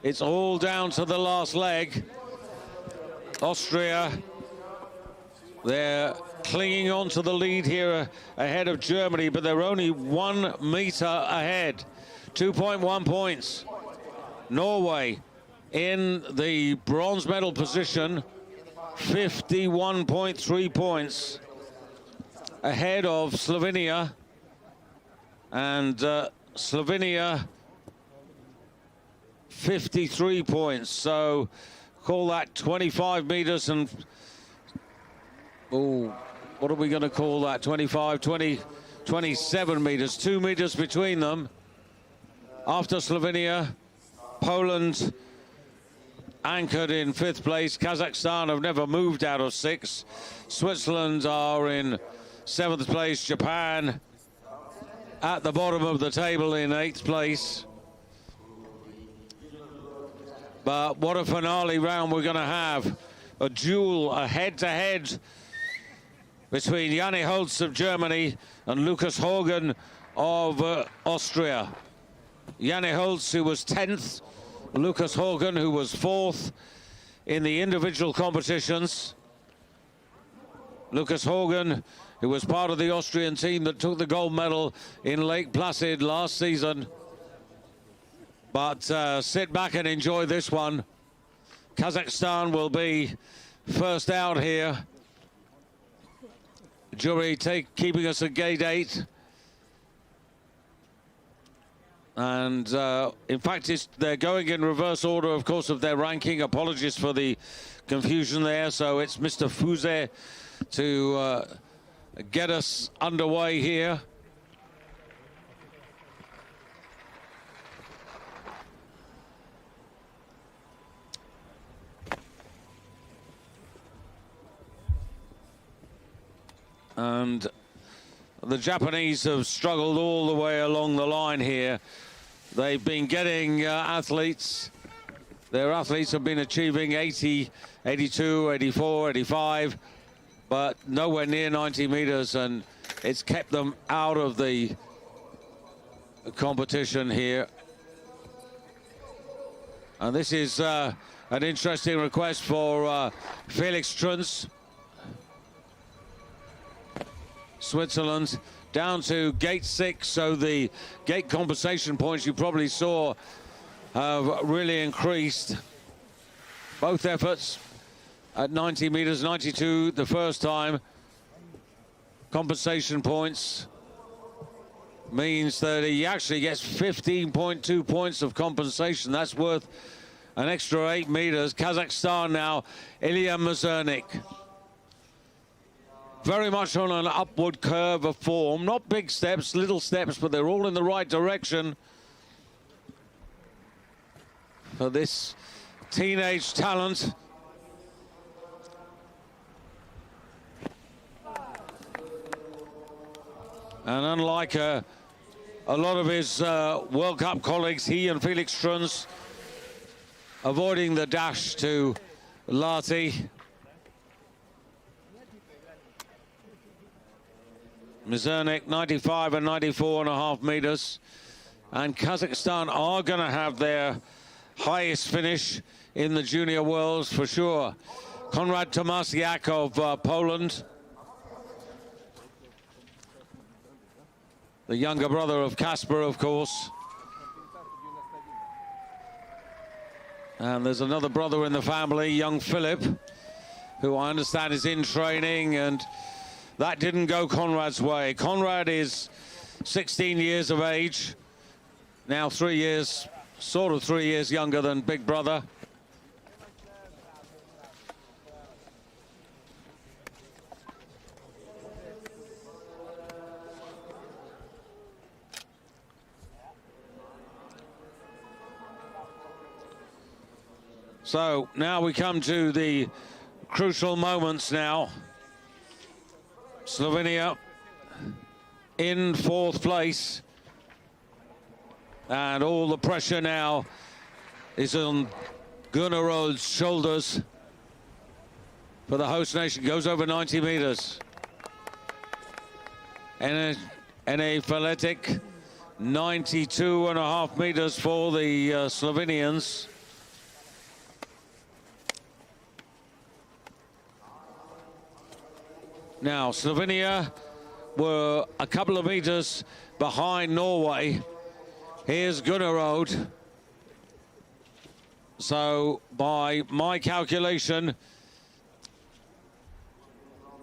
It's all down to the last leg. Austria, they're clinging on to the lead here ahead of Germany, but they're only 1 meter ahead. 2.1 points. Norway in the bronze medal position, 51.3 points. Ahead of Slovenia, and Slovenia 53 points, so call that 25 meters and what are we going to call that? 25, 20, 27 meters, 2 meters between them. After Slovenia, Poland anchored in 5th place. Kazakhstan have never moved out of 6th. Switzerland are in 7th place. Japan at the bottom of the table in 8th place. But what a finale round we're going to have. A duel, a head-to-head between Janne Holz of Germany and Lukas Horgen of Austria. Janne Holz, who was 10th, Lukas Horgen, who was 4th in the individual competitions. Lukas Horgen, who was part of the Austrian team that took the gold medal in Lake Placid last season. But sit back and enjoy this one. Kazakhstan will be first out here. Jury keeping us at gate 8. And in fact, they're going in reverse order, of course, of their ranking. Apologies for the confusion there. So it's Mr. Fuse to get us underway here. And the Japanese have struggled all the way along the line here. They've been getting athletes. Their athletes have been achieving 80, 82, 84, 85, but nowhere near 90 meters, and it's kept them out of the competition here. And this is an interesting request for Felix Trunz. Switzerland down to gate 6, so the gate compensation points you probably saw have really increased. Both efforts at 90 meters, 92 the first time. Compensation points means that he actually gets 15.2 points of compensation. That's worth an extra 8 meters. Kazakhstan now, Ilya Mazurnik. Very much on an upward curve of form. Not big steps, little steps, but they're all in the right direction for this teenage talent. And unlike a lot of his World Cup colleagues, he and Felix Trunz avoiding the dash to Lahti. Mazurnik 95 and 94.5 meters. And Kazakhstan are going to have their highest finish in the junior worlds for sure. Konrad Tomasiak of Poland. The younger brother of Kasper, of course. And there's another brother in the family, young Philip, who I understand is in training, and that didn't go Konrad's way. Konrad is 16 years of age, now 3 years, sort of 3 years younger than big brother. So now we come to the crucial moments now. Slovenia in 4th place, And all the pressure now is on Gunnarod's shoulders for the host nation. Goes over 90 meters. And a athletic 92.5 meters for the Slovenians. Now, Slovenia were a couple of meters behind Norway. Here's Gunnarod. So, by my calculation,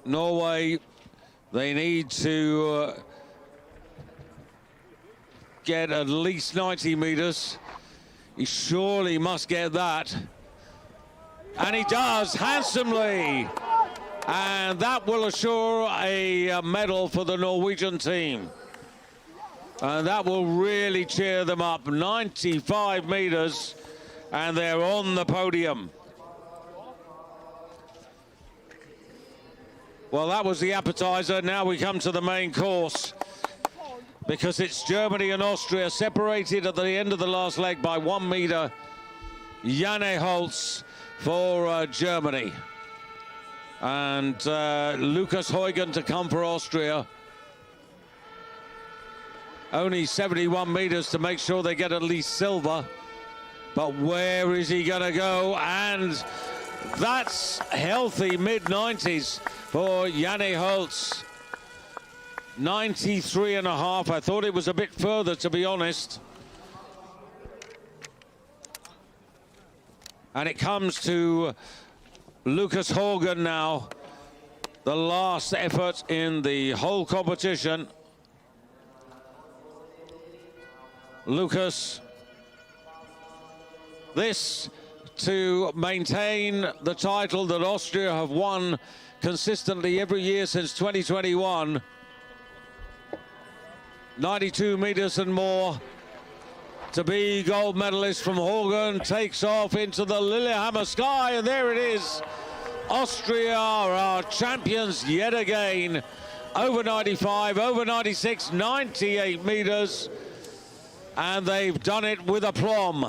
Norway, they need to get at least 90 meters. He surely must get that. And he does handsomely. And that will assure a medal for the Norwegian team. And that will really cheer them up. 95 meters, and they're on the podium. Well, that was the appetizer. Now we come to the main course, because it's Germany and Austria separated at the end of the last leg by 1 meter. Janne Holz for Germany. And Lucas Huygen to come for Austria. Only 71 meters to make sure they get at least silver. But where is he going to go? And that's healthy mid-90s for Janne Holz. 93.5. I thought it was a bit further, to be honest. And it comes to Lucas Huygen now. The last effort in the whole competition. Lucas, this to maintain the title that Austria have won consistently every year since 2021. 92 meters and more to be gold medalist from Huygen. Takes off into the Lillehammer sky, and there it is. Austria are our champions yet again. Over 95, over 96, 98 meters. And they've done it with aplomb.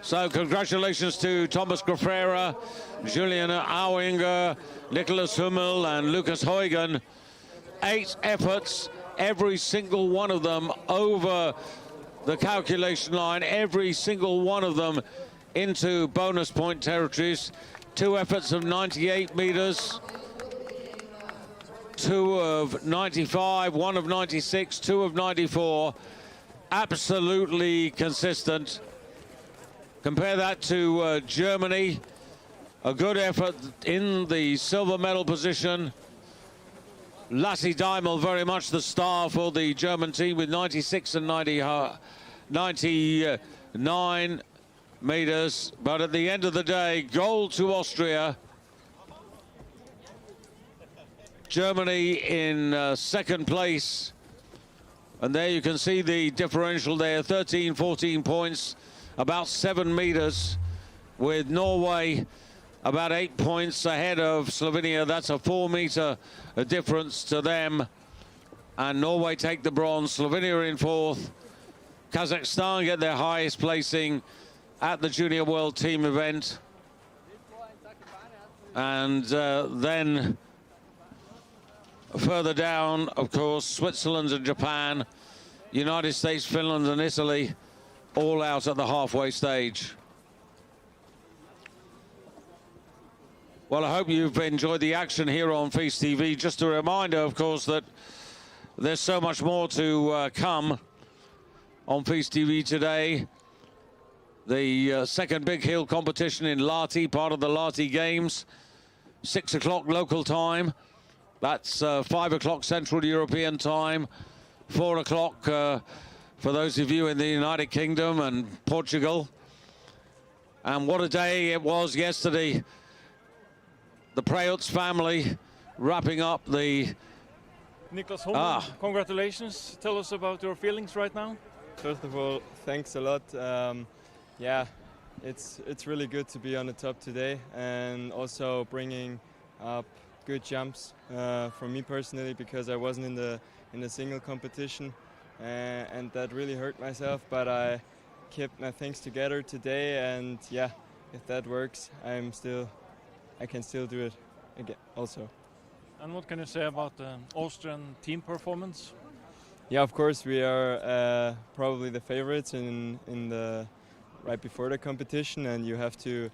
So congratulations to Thomas Grafera, Julian Auinger, Nicholas Hummel and Lucas Huygen. 8 efforts, every single one of them over the calculation line, every single one of them into bonus point territories. 2 efforts of 98 meters, 2 of 95, 1 of 96, 2 of 94. Absolutely consistent. Compare that to Germany. A good effort in the silver medal position. Lassie Daimel very much the star for the German team with 96 and 99 meters. But at the end of the day, gold to Austria. Germany in second place. And there you can see the differential there, 13, 14 points, about 7 meters, with Norway about 8 points ahead of Slovenia. That's a 4 meter difference to them. And Norway take the bronze, Slovenia in 4th. Kazakhstan get their highest placing at the Junior World Team event. And then further down, of course, Switzerland and Japan, United States, Finland and Italy, all out at the halfway stage. Well, I hope you've enjoyed the action here on FIS TV. Just a reminder, of course, that there's so much more to come on FIS TV today. The second big hill competition in Lahti, part of the Lahti Games, 6 o'clock local time. That's 5 o'clock Central European time, 4 o'clock for those of you in the United Kingdom and Portugal. And what a day it was yesterday. The Preutz family wrapping up the... Niklas Hummel, congratulations. Tell us about your feelings right now. First of all, thanks a lot. Yeah, it's really good to be on the top today, and also bringing up good jumps for me personally, because I wasn't in the single competition, and that really hurt myself. But I kept my things together today, and yeah, if that works, I can still do it again also. And what can you say about the Austrian team performance? Yeah, of course we are probably the favorites in the right before the competition, and you have to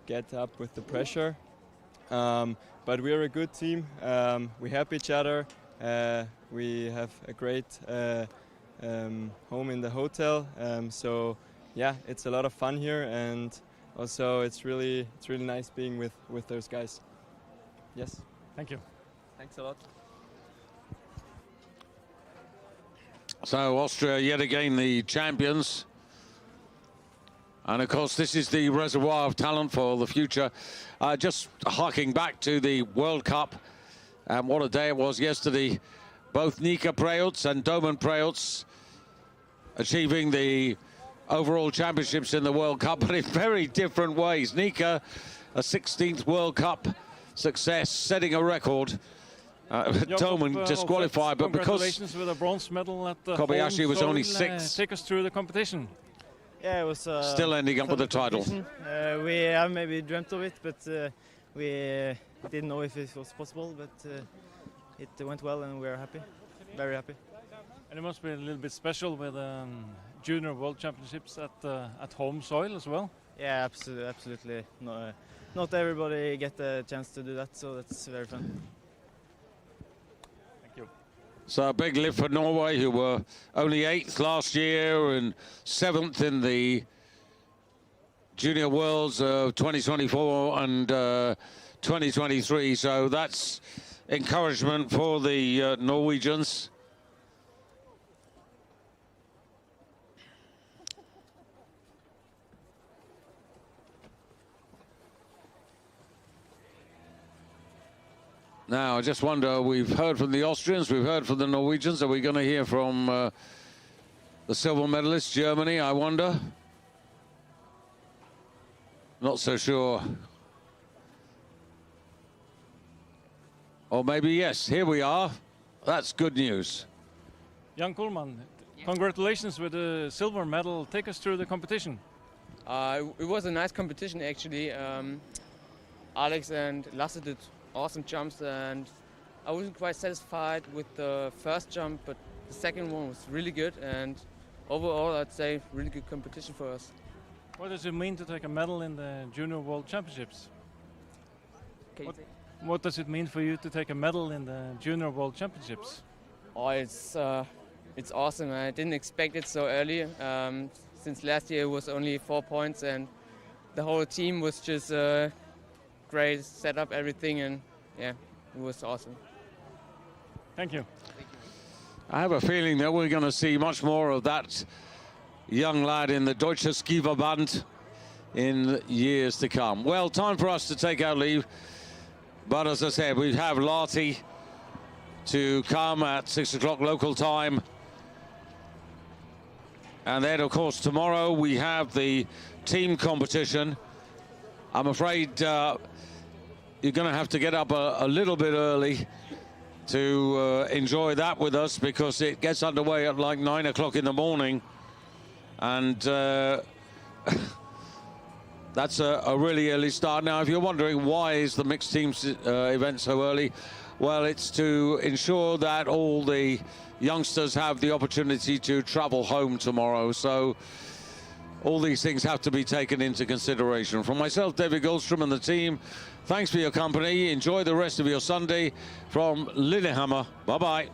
get up with the pressure. But we are a good team. We help each other. We have a great home in the hotel. So yeah, it's a lot of fun here, and also it's really nice being with those guys. Yes. Thank you. Thanks a lot. So Austria yet again the champions. And of course, this is the reservoir of talent for the future. Just harking back to the World Cup, and what a day it was yesterday. Both Nika Preutz and Domen Preutz achieving the overall championships in the World Cup, but in very different ways. Nika, a 16th World Cup success, setting a record. Domen disqualified, but because congratulations with a bronze medal at the Kobayashi was only soil, 6th. Take us through the competition. Yeah, it was Still ending up with the title. We have maybe dreamt of it, but we didn't know if it was possible. But it went well, and we're happy, very happy. And it must be a little bit special with Junior World Championships at home soil as well. Yeah, absolutely. No, not everybody get the chance to do that, so that's very fun. Thank you. So a big lift for Norway, who were only 8th last year and 7th in the Junior Worlds of 2024 and 2023. So that's encouragement for the Norwegians. Now, I just wonder, we've heard from the Austrians, we've heard from the Norwegians. Are we going to hear from the silver medalist, Germany, I wonder? Not so sure. Or maybe yes, here we are. That's good news. Jan Koolman, congratulations with the silver medal. Take us through the competition. It was a nice competition, actually. Alex and Lasse did awesome jumps, and I wasn't quite satisfied with the first jump, but the second one was really good, and overall I'd say really good competition for us. What does it mean to take a medal in the Junior World Championships? What does it mean for you to take a medal in the Junior World Championships? Oh, it's awesome. I didn't expect it so early. Since last year it was only 4 points, and the whole team was just great, set up everything, and yeah, it was awesome. Thank you. I have a feeling that we're going to see much more of that young lad in the Deutsche Skiverband in years to come. Well, time for us to take our leave. But as I said, we have Lahti to come at 6 o'clock local time. And then, of course, tomorrow we have the team competition. I'm afraid you're going to have to get up a little bit early to enjoy that with us, because it gets underway at like 9 o'clock in the morning. And that's a really early start. Now, if you're wondering why is the mixed teams event so early, well, it's to ensure that all the youngsters have the opportunity to travel home tomorrow. So all these things have to be taken into consideration. From myself, David Goldstrom, and the team, thanks for your company. Enjoy the rest of your Sunday from Lillehammer. Bye-bye.